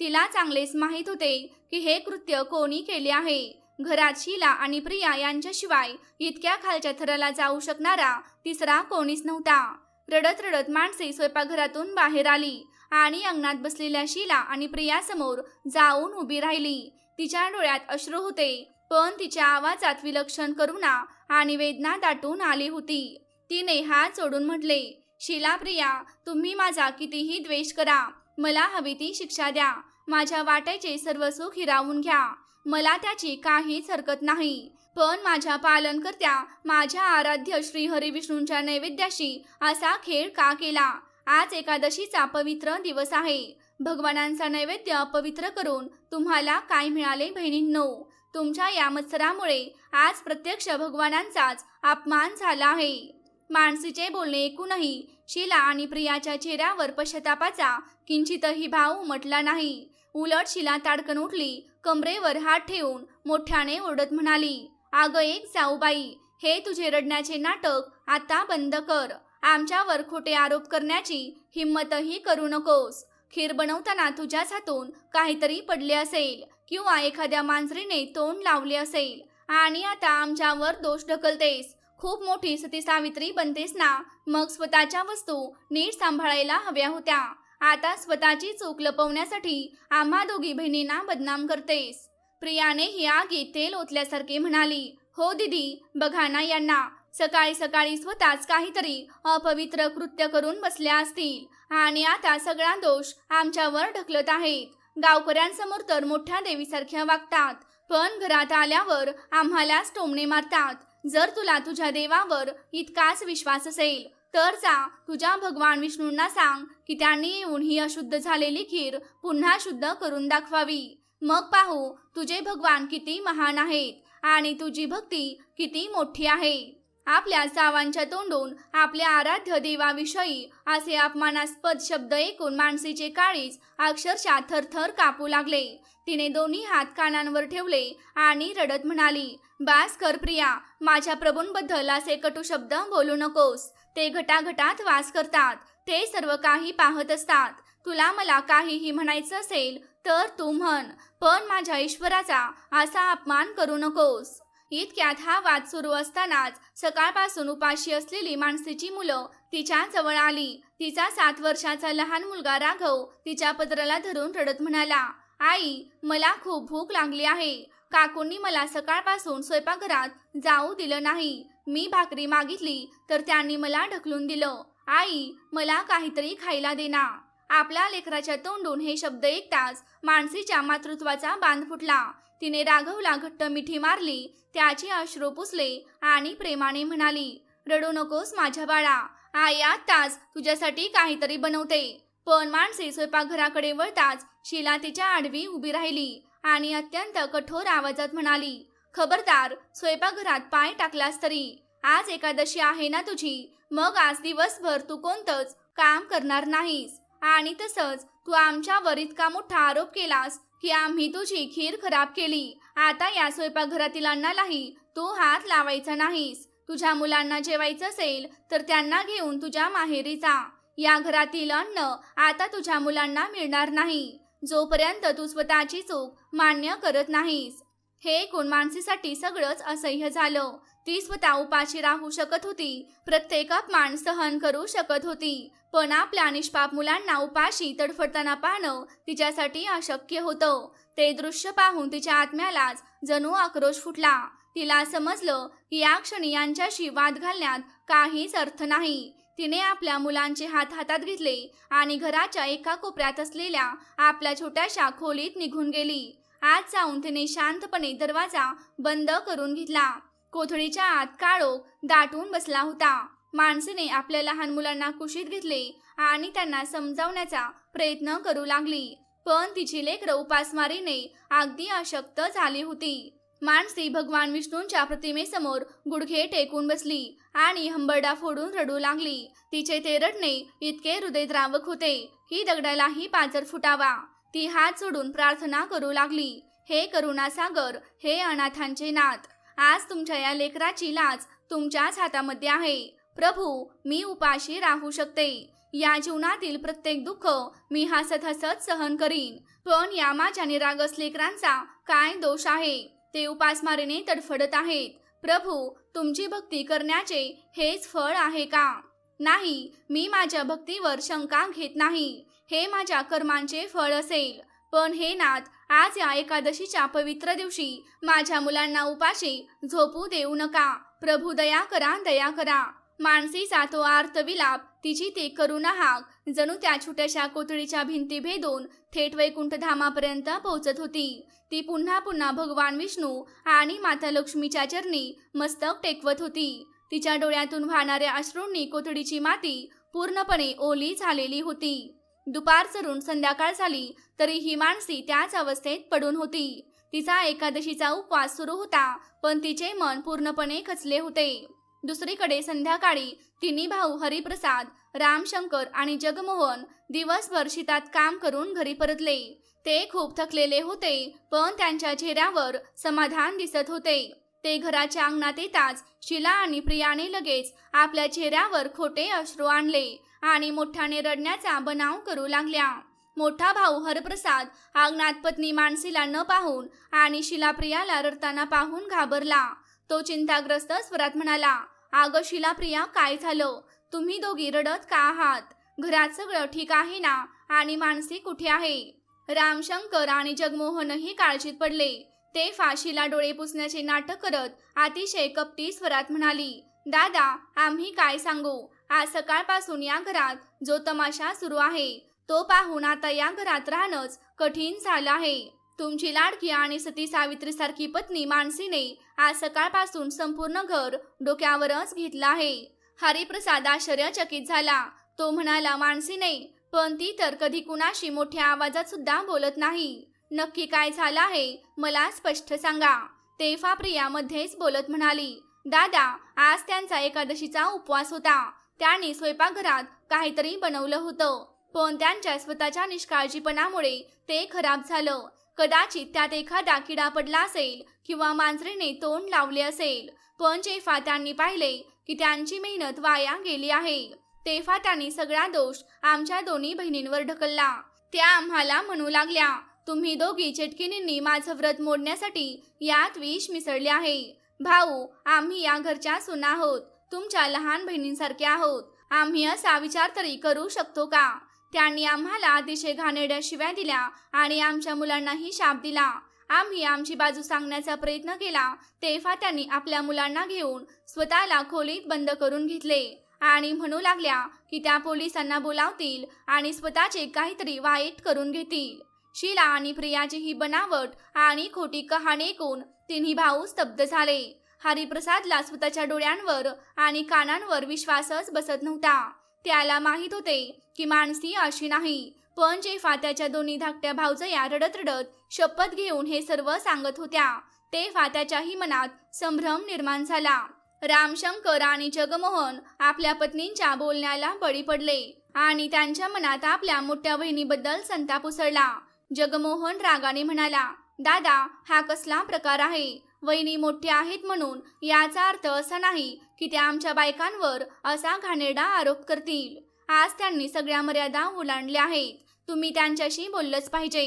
Speaker 1: तिला चांगलेच माहीत होते की हे कृत्य कोणी केले आहे. घरात शीला आणि प्रिया यांच्याशिवाय इतक्या खालच्या थराला जाऊ शकणारा तिसरा कोणीच नव्हता. रडत रडत माणसे स्वयंपाकघरातून बाहेर आली आणि अंगणात बसलेल्या शीला आणि प्रिया समोर जाऊन उभी राहिली. तिच्या डोळ्यात अश्रू होते, पण तिच्या आवाजात विलक्षण करुणा आणि वेदना दाटून आली होती. तिने हात जोडून म्हटले, शीला, प्रिया, तुम्ही माझा कितीही द्वेष करा, मला हवी ती शिक्षा द्या. माझ्या वाट्याचे सर्व सुख हिरावून घ्या, मला त्याची काहीच हरकत नाही. पण माझ्या पालनकर्त्या, माझ्या आराध्य श्री हरिविष्णूंच्या नैवेद्याशी असा खेळ का केला? आज एकादशीचा पवित्र दिवस आहे. भगवानांचा नैवेद्य अपवित्र करून तुम्हाला काय मिळाले बहिणींनो? तुमच्या या मत्सरामुळे आज प्रत्यक्ष भगवानांचाच अपमान झाला आहे. मानसीचे बोलणे ऐकूनही शीला आणि प्रियाच्या चेहऱ्यावर पश्चातापाचा किंचितही भाव उमटला नाही. उलट शीला ताडकन उठली, कमरेवर हात ठेवून मोठ्याने ओरडत म्हणाली, अगं एक जाऊबाई, हे तुझे रडण्याचे नाटक आता बंद कर. आमच्यावर खोटे आरोप करण्याची हिम्मतही करू नकोस. खीर बनवताना तुझ्याच हातून काहीतरी पडले असेल किंवा एखाद्या मांजरीने तोंड लावले असेल आणि आता आमच्यावर दोष ढकलतेस. खूप मोठी सती सावित्री बनतेस ना? मग स्वतःच्या वस्तू नीट सांभाळायला हव्या होत्या. आता स्वतःची चूक लपवण्यासाठी आम्हा दोघी बहिणींना बदनाम करतेस. प्रियाने ही आगीत तेल ओतल्यासारखे म्हणाली, हो दीदी, बघा ना यांना, सकाळी सकाळी स्वतःच काहीतरी अपवित्र कृत्य करून बसल्या असतील आणि आता सगळा दोष आमच्यावर ढकलत आहेत. गावकऱ्यांसमोर तर मोठ्या देवीसारख्या वागतात, पण घरात आल्यावर आम्हालाच टोमणे मारतात. जर तुला तुझ्या देवावर इतकाच विश्वास असेल तर जा तुझ्या भगवान विष्णूंना सांग की त्यांनी येऊन ही अशुद्ध झालेली खीर पुन्हा शुद्ध करून दाखवावी. मग पाहू तुझे भगवान किती महान आहेत आणि तुझी भक्ती किती मोठी आहे. आपल्या जावांच्या तोंडून आपल्या आराध्य देवाविषयी असे अपमानास्पद शब्द ऐकून मानसीचे काळीज अक्षरशः थरथर कापू लागले. तिने दोन्ही हात कानांवर ठेवले आणि रडत म्हणाली, बास कर प्रिया, माझ्या प्रभूंबद्दल असे कटू शब्द बोलू नकोस. ते घटाघटात वास करतात, ते सर्व काही पाहत असतात. तुला मला काहीही म्हणायचं असेल तर तू म्हण, पण माझ्या ईश्वराचा असा अपमान करू नकोस. इतक्यात हा वाद सुरू असतानाच सकाळपासून उपाशी असलेली मानसीची मुलं तिच्या जवळ आली. तिचा 7 वर्षाचा लहान मुलगा राघव तिच्या पदराला धरून रडत म्हणाला, आई, मला खूप भूक लागली आहे. काकूंनी मला सकाळपासून स्वयंपाकघरात जाऊ दिलं नाही. मी भाकरी मागितली तर त्यांनी मला ढकलून दिलं. आई, मला काहीतरी खायला दे ना. आपल्या लेकराच्या तोंडून हे शब्द ऐकताच मानसीच्या मातृत्वाचा बांध फुटला. तिने राघवला घट्ट मिठी मारली, त्याचे अश्रू पुसले आणि प्रेमाने म्हणाली, रडू नकोस माझ्या बाळा, आई आत्ताच तुझ्यासाठी काहीतरी बनवते. पण मानसी स्वयंपाकघराकडे वळताच शीला तिच्या आडवी उभी राहिली आणि अत्यंत कठोर आवाजात म्हणाली, खबरदार, स्वयंपाकघरात पाय टाकलास तरी. आज एकादशी आहे ना तुझी, मग आज दिवसभर तू कोणतंच काम करणार नाहीस. आणि तसंच तू आमच्यावर इतका मोठा आरोप केलास की आम्ही तुझी खीर खराब केली. आता या स्वयंपाकघरातील अन्नालाही तू हात लावायचा नाहीस. तुझ्या मुलांना जेवायचं असेल तर त्यांना घेऊन तुझ्या माहेरी जा. या घरातील अन्न आता तुझ्या मुलांना मिळणार नाही, जोपर्यंत तू स्वतःची चूक मान्य करत नाहीस. हे ऐकून मानसीसाठी सगळंच असह्य झालं. ती स्वतः उपाशी राहू शकत होती, प्रत्येक अपमान सहन करू शकत होती, पण आपल्या निष्पाप मुलांना उपाशी तडफडताना पाहणं तिच्यासाठी अशक्य होतं. ते दृश्य पाहून तिच्या आत्म्यालाच जणू आक्रोश फुटला. तिला समजलं की या क्षणी यांच्याशी वाद घालण्यात काहीच अर्थ नाही. तिने आपल्या मुलांचे हात हातात घेतले आणि घराच्या एका कोपऱ्यात असलेल्या आपल्या छोट्याशा खोलीत निघून गेली. आत जाऊन तिने शांतपणे दरवाजा बंद करून घेतला. कोठडीच्या आत काळोख दाटून बसला होता. मानसीने आपल्या लहान मुलांना कुशीत घेतले आणि त्यांना समजावण्याचा प्रयत्न करू लागली, पण तिची लेकरं उपासमारीने अगदी अशक्त झाली होती. मानसी भगवान विष्णूंच्या प्रतिमेसमोर गुडघे टेकून बसली आणि हंबरडा फोडून रडू लागली. तिचे ते रडणे इतके हृदयद्रावक होते की दगडालाही पाझर फुटावा. ती हात जोडून प्रार्थना करू लागली, हे करुणासागर, हे अनाथांचे नाथ, आज तुमच्या या लेकराची लाज तुमच्याच हातामध्ये आहे. प्रभू, मी उपाशी राहू शकते. या जीवनातील प्रत्येक दुःख मी हसत हसत सहन करीन, पण या माझ्या निरागस लेकरांचा काय दोष आहे? ते उपासमारीने तडफडत आहेत. प्रभू, तुमची भक्ती करण्याचे हेच फळ आहे का? नाही, मी माझ्या भक्तीवर शंका घेत नाही. हे माझ्या कर्मांचे फळ असेल. पण हे नाथ, आज या एकादशीच्या पवित्र दिवशी माझ्या मुलांना उपाशी झोपू देऊ नका. प्रभू, दया करा, दया करा. मानसीचा तो आर्त विलाप, तिची ती करुणा हाक जणू त्या छोट्याशा कोथळीच्या भिंती भेदून थेट वैकुंठ धामापर्यंत पोहोचत होती. ती पुन्हा पुन्हा भगवान विष्णू आणि माता लक्ष्मीच्या चरणी मस्तक टेकवत होती. तिच्या डोळ्यातून वाहणाऱ्या अश्रूंनी कोथळीची माती पूर्णपणे ओली झालेली होती. दुपार सरून संध्याकाळ झाली तरी ही मानसी त्याच अवस्थेत पडून होती. तिचा एकादशीचा उपवास सुरू होता, पण तिचे मन पूर्णपणे खचले होते. दुसरीकडे संध्याकाळी तिन्ही भाऊ हरिप्रसाद, रामशंकर आणि जगमोहन दिवसभर शेतात काम करून घरी परतले. ते खूप थकलेले होते, पण त्यांच्या चेहऱ्यावर समाधान दिसत होते. ते घराच्या अंगणात येताच शीला आणि प्रियाने लगेच आपल्या चेहऱ्यावर खोटे अश्रू आणले आणि मोठ्याने रडण्याचा बनाव करू लागल्या. मोठा भाऊ हरप्रसाद अंगणात पत्नी मानसीला न पाहून आणि शीला प्रियाला रडताना पाहून घाबरला. तो चिंताग्रस्त स्वरात म्हणाला, अगं शीला प्रिया, काय झालं? तुम्ही दोघी रडत का आहात? घरात सगळं ठीक आहे ना? आणि मानसी कुठे आहे? रामशंकर आणि जगमोहनही काळजीत पडले. ते फाशीला डोळे पुसण्याचे नाटक करत अतिशय कपटी स्वरात म्हणाली, दादा, आम्ही काय सांगू? आज सकाळपासून या घरात जो तमाशा सुरू आहे तो पाहून आता या घरात राहणंच कठीण झालं आहे. तुमची लाडकी आणि सती सावित्रीसारखी पत्नी मानसीने आज सकाळपासून संपूर्ण घर डोक्यावरच घेतलं आहे. हरिप्रसाद आश्चर्यचकित झाला. तो म्हणाला, मानसीने? पण ती तर कधी कुणाशी मोठ्या आवाजात सुद्धा बोलत नाही. नक्की काय झालं आहे मला स्पष्ट सांगा. तेव्हा प्रिया मध्येच बोलत म्हणाली, दादा, आज त्यांचा एकादशीचा उपवास होता. त्यांनी स्वयंपाकघरात काहीतरी बनवलं होतं, पण त्यांच्या स्वतःच्या निष्काळजीपणामुळे ते खराब झालं. कदाचित त्यात एखादा किडा पडला असेल किंवा मांजरीने तोंड लावले असेल. पण जेव्हा त्यांनी पाहिले की त्यांची मेहनत वाया गेली आहे, तेव्हा त्यांनी सगळा दोष आमच्या दोन्ही बहिणींवर ढकलला. त्या आम्हाला म्हणू लागल्या, तुम्ही दोघी चेटकिनींनी माझं व्रत मोडण्यासाठी यात विष मिसळले आहे. भाऊ, आम्ही या घरच्या सुना आहोत, तुमच्या लहान बहिणींसारख्या आहोत. आम्ही असा विचार तरी करू शकतो का? त्यांनी आम्हाला अतिशय घाणेरड्या शिव्या दिल्या आणि आमच्या मुलांनाही शाप दिला. आम्ही आमची बाजू सांगण्याचा प्रयत्न केला तेव्हा त्यांनी आपल्या मुलांना घेऊन स्वतःला खोलीत बंद करून घेतले आणि म्हणू लागल्या की त्या पोलिसांना बोलावतील आणि स्वतःचे काहीतरी वाईट करून घेतील. शीला आणि प्रियाची ही बनावट आणि खोटी कहाणी ऐकून तिन्ही भाऊ स्तब्ध झाले. हरिप्रसादला स्वतःच्या डोळ्यांवर आणि कानांवर विश्वासच बसत नव्हता. त्याला माहित होते की मानसी अशी नाही, पण जेव्हा त्याच्या दोन्ही धाकट्या भावजया रडत रडत शपथ घेऊन हे सर्व सांगत होत्या तेव्हा त्याच्याही मनात संभ्रम निर्माण झाला. रामशंकर आणि जगमोहन आपल्या पत्नींच्या बोलण्याला बळी पडले आणि त्यांच्या मनात आपल्या मोठ्या बहिणीबद्दल संताप उसळला. जगमोहन रागाने म्हणाला, दादा, हा कसला प्रकार आहे? वहिनी मोठ्या आहेत म्हणून याचा अर्थ असा नाही की त्या आमच्या बायकांवर असा घाणेरडा आरोप करतील. आज त्यांनी सगळ्या मर्यादा ओलांडल्या आहेत. तुम्ही त्यांच्याशी बोललंच पाहिजे.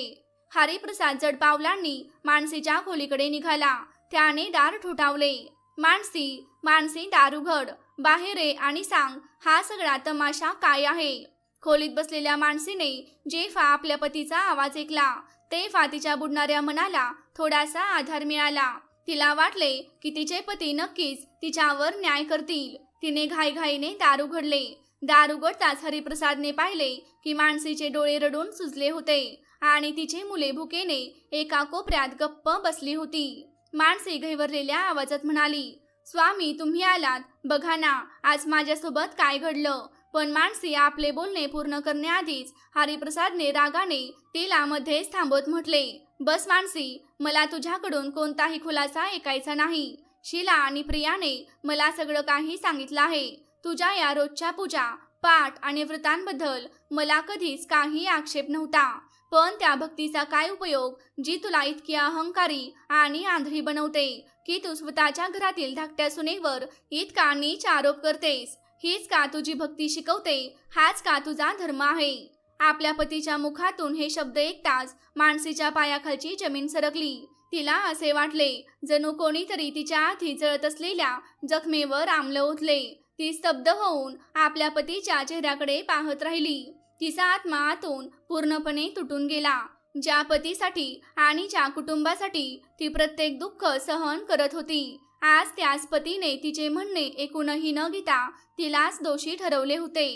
Speaker 1: हरिप्रसाद जड पावलांनी मानसीच्या खोलीकडे निघाला. त्याने दार ठोठावले. मानसी, मानसी, दार उघड, बाहेर ये आणि सांग, हा सगळा तमाशा काय आहे? खोलीत बसलेल्या मानसीने जेव्हा आपल्या पतीचा आवाज ऐकला तेव्हा तिच्या बुडणाऱ्या मनाला थोडासा आधार मिळाला. तिला वाटले की तिचे पती नक्कीच तिच्यावर न्याय करतील. तिने घाईघाईने दार उघडले. दार उघडताच हरिप्रसादने पाहिले की मानसीचे डोळे रडून सुजले होते आणि तिची मुले भुकेने एका कोपऱ्यात गप्प बसली होती. मानसी घाबरलेल्या आवाजात म्हणाली, स्वामी, तुम्ही आलात. बघा ना, आज माझ्यासोबत काय घडलं. पण मानसी आपले बोलणे पूर्ण करण्याआधीच हरिप्रसादने रागाने तिला मध्येच थांबवत म्हटले, बस मानसी, मला तुझ्याकडून कोणताही खुलासा ऐकायचा नाही. शीला आणि प्रियाने मला सगळं काही सांगितलं आहे. तुझ्या या रोजच्या पूजा, पाठ आणि व्रतांबद्दल मला कधीच काही आक्षेप नव्हता. पण त्या भक्तीचा काय उपयोग जी तुला इतकी अहंकारी आणि आंधळी बनवते की तू स्वतःच्या घरातील धाकट्या सुनेवर इतका नीच आरोप करतेस. हीच का तुझी भक्ती शिकवते? हाच का तुझा धर्म आहे? आपल्या पतीच्या मुखातून हे शब्द ऐकताच मानसीच्या पायाखालची जमीन सरकली. तिला असे वाटले जणू कोणीतरी तिच्या आधी जळत असलेल्या जखमेवर आमलं ओतले. ती स्तब्ध होऊन आपल्या पतीच्या चेहऱ्याकडे पाहत राहिली. तिचा आत्मा आतून पूर्णपणे तुटून गेला. ज्या पतीसाठी आणि ज्या कुटुंबासाठी ती प्रत्येक दुःख सहन करत होती, आज त्याच पतीने तिचे म्हणणे ऐकूनही न घेता तिलाच दोषी ठरवले होते.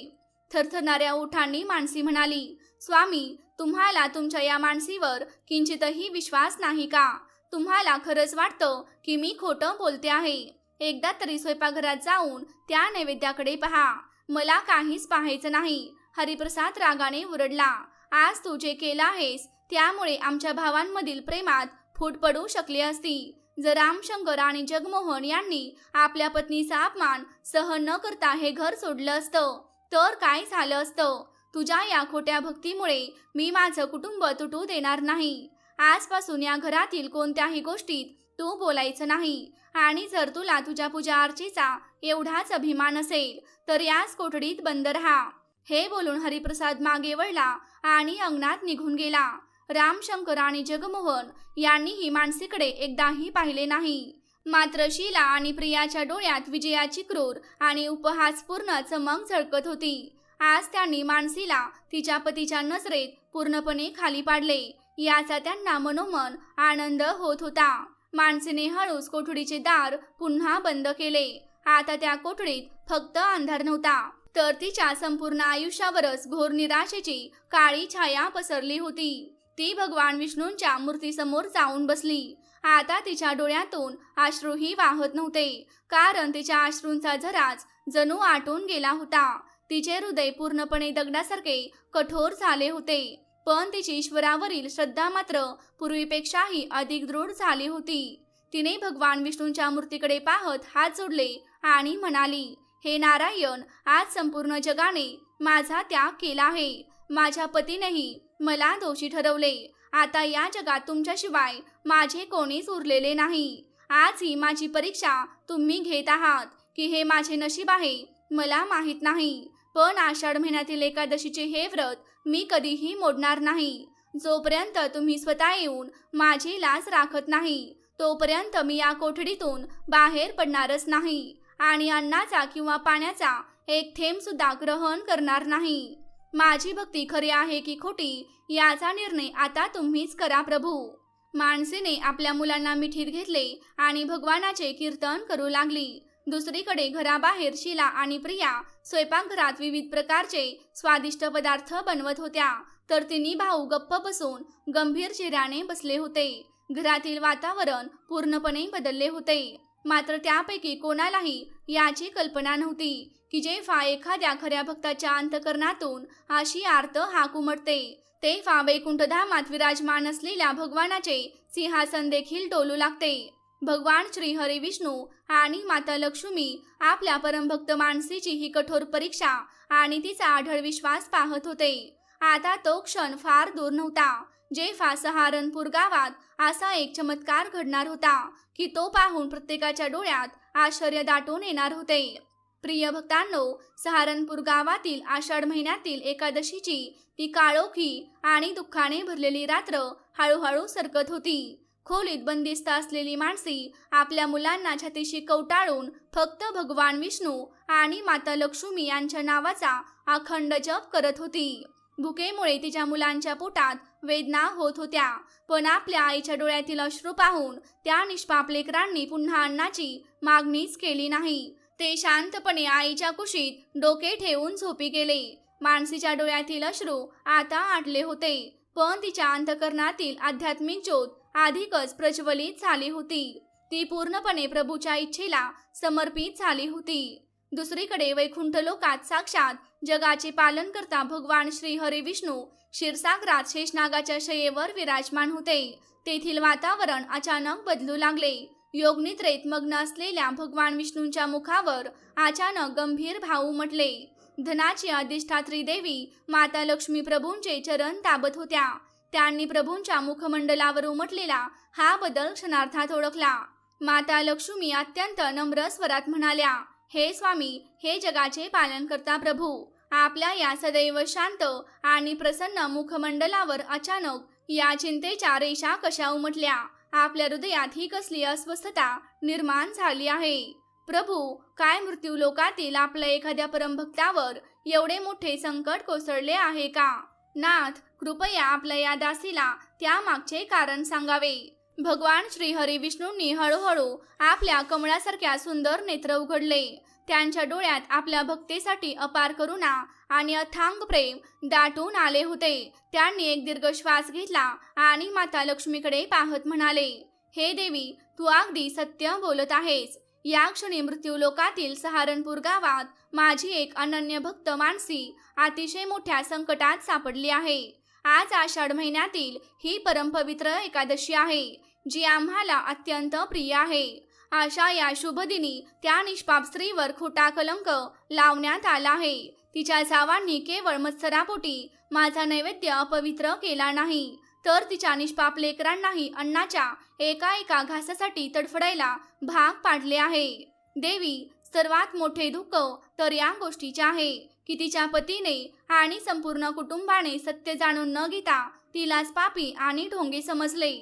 Speaker 1: थरथरणाऱ्या ओठांनी मानसी म्हणाली, स्वामी, तुम्हाला तुमच्या या मानसीवर किंचितही विश्वास नाही का? तुम्हाला खरंच वाटतं की मी खोटं बोलते आहे? एकदा तरी स्वयंपाकघरात जाऊन त्या नैवेद्याकडे पहा. मला काहीच पाहायचं नाही. हरिप्रसाद रागाने ओरडला, आज तू जे केलं आहेस त्यामुळे आमच्या भावांमधील प्रेमात फूट पडू शकली असती. जर रामशंकर आणि जगमोहन यांनी आपल्या पत्नीचा अपमान सहन न करता हे घर सोडलं असतं तर काय झालं असतं? तुझ्या या खोट्या भक्तीमुळे मी माझं कुटुंब तुटू देणार नाही. आजपासून या घरातील कोणत्याही गोष्टीत तू बोलायचं नाही. आणि जर तुला तुझ्या पूजा अर्चेचा एवढाच अभिमान असेल तर याच कोठडीत बंद राहा. हे बोलून हरिप्रसाद मागे वळला आणि अंगणात निघून गेला. रामशंकर आणि जगमोहन यांनीही मानसीकडे एकदाही पाहिले नाही. मात्र शीला आणि प्रियाच्या डोळ्यात विजयाची क्रूर आणि उपहासपूर्ण चमक झळकत होती. आज त्यांनी मानसीला तिच्या पतीच्या नजरेत पूर्णपणे खाली पाडले. याचा त्यांना मनोमन आनंद होत होता. मानसीने हळूच कोठडीचे दार पुन्हा बंद केले. आता त्या कोठडीत फक्त अंधार नव्हता तर तिच्या संपूर्ण आयुष्यावरच घोर निराशेची काळी छाया पसरली होती. ती भगवान विष्णूंच्या मूर्तीसमोर जाऊन बसली. आता तिच्या डोळ्यातून अश्रूही वाहत नव्हते, कारण तिच्या अश्रूंचा झराच जणू आटून गेला होता. तिचे हृदय पूर्णपणे दगडासारखे कठोर झाले होते. पण तिची ईश्वरावरील श्रद्धा मात्र पूर्वीपेक्षाही अधिक दृढ झाली होती. तिने भगवान विष्णूंच्या मूर्तीकडे पाहत हात जोडले आणि म्हणाली, हे नारायण, आज संपूर्ण जगाने माझा त्याग केला आहे. माझ्या पतीनेही मला दोषी ठरवले. आता या जगात तुमच्याशिवाय माझे कोणीच उरलेले नाही. आज ही माझी परीक्षा तुम्ही घेत आहात की हे माझे नशीब आहे मला माहीत नाही. पण आषाढ महिन्यातील एकादशीचे हे व्रत मी कधीही मोडणार नाही. जोपर्यंत तुम्ही स्वतः येऊन माझी लाज राखत नाही तोपर्यंत मी या कोठडीतून बाहेर पडणारच नाही आणि अन्नाचा किंवा पाण्याचा एक थेंब सुद्धा ग्रहण करणार नाही. माझी भक्ती खरी आहे की खोटी याचा निर्णय आता तुम्हीच करा प्रभू. मानसीने आपल्या मुलांना मिठीत घेतले आणि भगवानाचे कीर्तन करू लागली. दुसरीकडे घराबाहेर शीला आणि प्रिया स्वयंपाकघरात विविध प्रकारचे स्वादिष्ट पदार्थ बनवत होत्या तर तिन्ही भाऊ गप्प बसून गंभीर चेहऱ्याने बसले होते. घरातील वातावरण पूर्णपणे बदलले होते. मात्र त्यापैकी कोणालाही याची कल्पना नव्हती की जेव्हा एखाद्या खऱ्या भक्ताच्या अंतकरणातून अशी आर्त हाक उमटते तेव्हा वैकुंठधामात विराजमान असलेल्या भगवानाचे सिंहासन देखील डोलू लागते. भगवान श्री हरी विष्णू आणि माता लक्ष्मी आपल्या परमभक्त मानसीची ही कठोर परीक्षा आणि तिचा आढळ विश्वास पाहत होते. आता तो क्षण फार दूर नव्हता जेव्हा सहारनपूर गावात असा एक चमत्कार घडणार होता की तो पाहून प्रत्येकाच्या डोळ्यात आश्चर्य दाटून येणार होते. प्रिय भक्तांनो, सहारनपूर गावातील आषाढ महिन्यातील एकादशीची ती काळोखी आणि दुःखाने भरलेली रात्र हळूहळू सरकत होती. खोलीत बंदिस्त असलेली मानसी आपल्या मुलांना छातीशी कवटाळून फक्त भगवान विष्णू आणि माता लक्ष्मी यांच्या नावाचा अखंड जप करत होती. भुकेमुळे तिच्या मुलांच्या पोटात वेदना होत होत्या, पण आपल्या आईच्या डोळ्यातील अश्रू पाहून त्या निष्पाप लेकरांनी पुन्हा अन्नाची मागणीच केली नाही. ते शांतपणे आईच्या कुशीत डोके ठेवून झोपी गेले. मानसीच्या डोळ्यातील अश्रू आता आटले होते, पण तिच्या अंतकरणातील आध्यात्मिक ज्योत अधिकच प्रज्वलित झाली होती. ती पूर्णपणे प्रभूच्या इच्छेला समर्पित झाली होती. दुसरीकडे वैकुंठ लोकात साक्षात जगाचे पालन करता भगवान श्री हरी विष्णू क्षीरसागरात शेषनागाच्या शय्येवर विराजमान होते. तेथील वातावरण अचानक बदलू लागले. योगनिद्रेत मग्न असलेल्या भगवान विष्णूंच्या मुखावर अचानक गंभीर भाव उमटले. धनाची अधिष्ठात्री देवी माता लक्ष्मी प्रभूंचे चरण ताबत होत्या. त्यांनी प्रभूंच्या मुखमंडलावर उमटलेला हा बदल क्षणार्धात ओळखला. माता लक्ष्मी अत्यंत नम्र स्वरात म्हणाल्या, हे स्वामी, हे जगाचे पालन करता प्रभू, आपल्या या सदैव शांत आणि प्रसन्न मुखमंडलावर अचानक या चिंतेच्या रेषा कशा उमटल्या? आपल्या हृदयात ही कसली अस्वस्थता निर्माण झाली आहे? प्रभू, काय मृत्यू लोकातील आपल्या एखाद्या परमभक्तावर एवढे मोठे संकट कोसळले आहे का? नाथ, कृपया आपल्या या दासीला त्यामागचे कारण सांगावे. भगवान श्री हरी विष्णूंनी हळूहळू आपल्या कमळासारख्या सुंदर नेत्र उघडले. त्यांच्या डोळ्यात आपल्या भक्तेसाठी अपार करुणा आणि अथांग प्रेम दाटून आले होते. त्यांनी एक दीर्घ श्वास घेतला आणि माता लक्ष्मीकडे पाहत म्हणाले, हे देवी, तू अगदी सत्य बोलत आहेस. या क्षणी मृत्यू लोकातील सहारनपूर गावात माझी एक अनन्य भक्त मानसी अतिशय मोठ्या संकटात सापडली आहे. आज आषाढ महिन्यातील ही परमपवित्र एकादशी आहे, जी आम्हाला अत्यंत प्रिय आहे. अशा या शुभ दिनी त्या निष्पाप स्त्रीवर खोटा कलंक लावण्यात आला आहे. तिच्या जावांनी केवळ मत्सरापोटी माझा नैवेद्य अपवित्र केला नाही, तर तिच्या निष्पाप लेकरांनाही अन्नाच्या एका घासासाठी तडफडायला भाग पाडले आहे. देवी, सर्वात मोठे दुःख तर या गोष्टीचे आहे की तिच्या पतीने आणि संपूर्ण कुटुंबाने सत्य जाणून न घेता तिलाच पापी आणि ढोंगी समजले.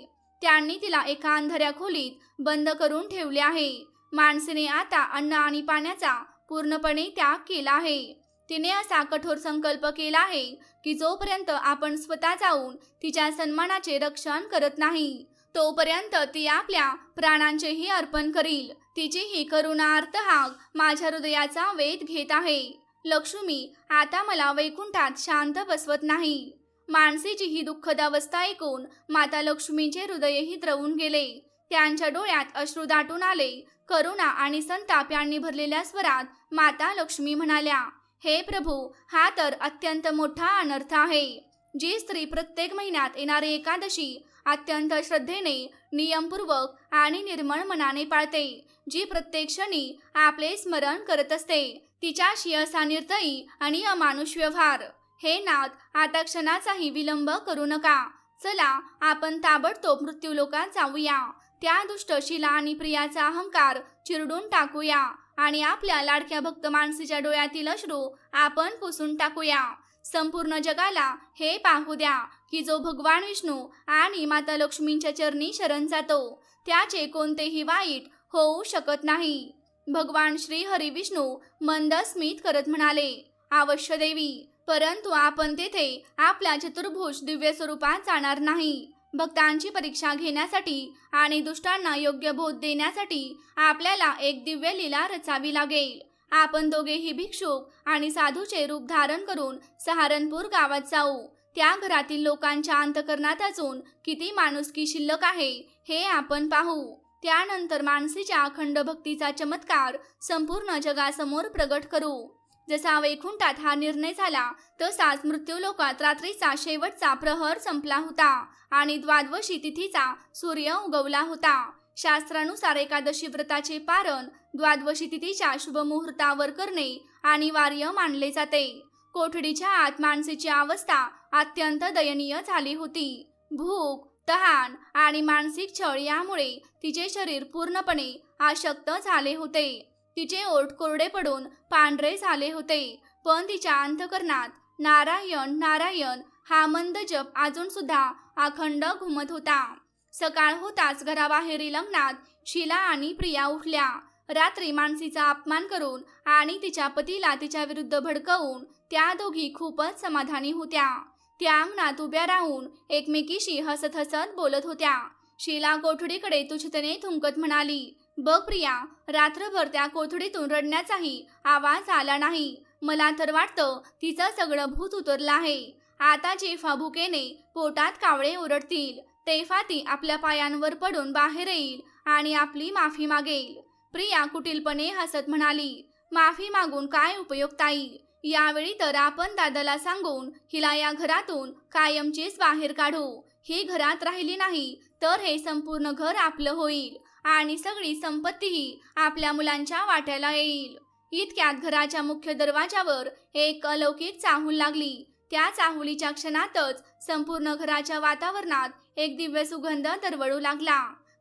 Speaker 1: त्यांनी तिला एका अंधाऱ्या खोलीत बंद करून ठेवले आहे. माणसेने आता अन्न आणि पाण्याचा पूर्णपणे त्याग केला आहे. तिने असा कठोर संकल्प केला आहे की जोपर्यंत आपण स्वतः जाऊन तिच्या सन्मानाचे रक्षण करत नाही, तोपर्यंत ती आपल्या प्राणांचेही अर्पण करील. तिची ही करुणा अर्थहाग माझ्या हृदयाचा वेध घेत आहे. लक्ष्मी, आता मला वैकुंठात शांत बसवत नाही. मानसीची ही दुःखद अवस्था ऐकून माता लक्ष्मीचे हृदयही द्रवून गेले. त्यांच्या डोळ्यात अश्रू दाटून आले. करुणा आणि संताप यांनी भरलेल्या स्वरात माता लक्ष्मी म्हणाल्या, हे प्रभू, हा तर अत्यंत मोठा अनर्थ आहे. जी स्त्री प्रत्येक महिन्यात येणारी एकादशी अत्यंत श्रद्धेने, नियमपूर्वक आणि निर्मळ मनाने पाळते, जी प्रत्येक क्षणी आपले स्मरण करत असते, तिच्याशी असा निर्दयी आणि अमानुष व्यवहार. हे नाथ, आता क्षणाचाही विलंब करू नका. चला, आपण ताबडतोब मृत्यूलोकात जाऊया. त्या दुष्ट शिला आणि प्रियाचा अहंकार चिरडून टाकूया आणि आपल्या लाडक्या भक्त मानसीच्या डोळ्यातील अश्रू आपण पुसून टाकूया. संपूर्ण जगाला हे पाहू द्या की जो भगवान विष्णू आणि माता लक्ष्मींच्या चरणी शरण जातो, त्याचे कोणतेही वाईट होऊ शकत नाही. भगवान श्री हरी विष्णू मंद स्मित करत म्हणाले, अवश्य देवी, परंतु आपण तेथे आपल्या चतुर्भुज दिव्य स्वरूपात जाणार नाही. भक्तांची परीक्षा घेण्यासाठी आणि दुष्टांना योग्य बोध देण्यासाठी आपल्याला एक दिव्य लीला रचावी लागेल. आपण दोघेही भिक्षुक आणि साधूचे रूप धारण करून सहारनपूर गावात जाऊ. त्या घरातील लोकांच्या अंतकरणात अजून किती माणुसकी शिल्लक आहे हे आपण पाहू. त्यानंतर मानसीच्या अखंड भक्तीचा चमत्कार संपूर्ण जगासमोर प्रगट करू. जसा वैकुंठात हा निर्णय झाला, तसाच मृत्यूलोकात रात्रीचा शेवटचा प्रहर संपला होता आणि द्वादशी तिथीचा सूर्य उगवला होता. शास्त्रानुसार एकादशी व्रताचे पारण द्वादशी तिथीच्या शुभ मुहूर्तावर करणे अनिवार्य मानले जाते. कोठडीच्या आत मानसीची अवस्था अत्यंत दयनीय झाली होती. भूक, तहान आणि मानसिक छळ यामुळे तिचे शरीर पूर्णपणे अशक्त झाले होते. तिचे ओठ कोरडे पडून पांढरे झाले होते, पण तिच्या अंतकरणात नारायण नारायण हा मंद जप अजून सुद्धा अखंड घुमत होता. सकाळ होताच घराबाहेरील अंगणात शीला आणि प्रिया उठल्या. रात्री मानसीचा अपमान करून आणि तिच्या पतीला तिच्या विरुद्ध भडकवून त्या दोघी खूपच समाधानी होत्या. त्या अंगणात उभ्या राहून एकमेकीशी हसत हसत बोलत होत्या. शीला कोठडीकडे तुच्छतेने थुंकत म्हणाली, बघ प्रिया, रात्रभर त्या कोठडीतून रडण्याचाही आवाज आला नाही. मला तर वाटतं तिचं सगळं भूत उतरलं आहे. आता जेव्हा भुकेने पोटात कावळे ओरडतील, तेव्हा ती आपल्या पायांवर पडून बाहेर येईल आणि आपली माफी मागेल. प्रिया कुटीलपणे हसत म्हणाली, माफी मागून काय उपयोग ताई? यावेळी तर आपण दादाला सांगून हिला या घरातून कायमचीच बाहेर काढू. ही घरात राहिली नाही तर हे संपूर्ण घर आपलं होईल आणि सगळी संपत्तीही आपल्या मुलांच्या वाट्याला येईल. इतक्यात घराच्या मुख्य दरवाजावर एक अलौकिक चाहूल लागली. त्या चाहुलीच्या क्षणातच संपूर्ण घराच्या वातावरणात एक दिव्य सुगंध दरवळू लागला.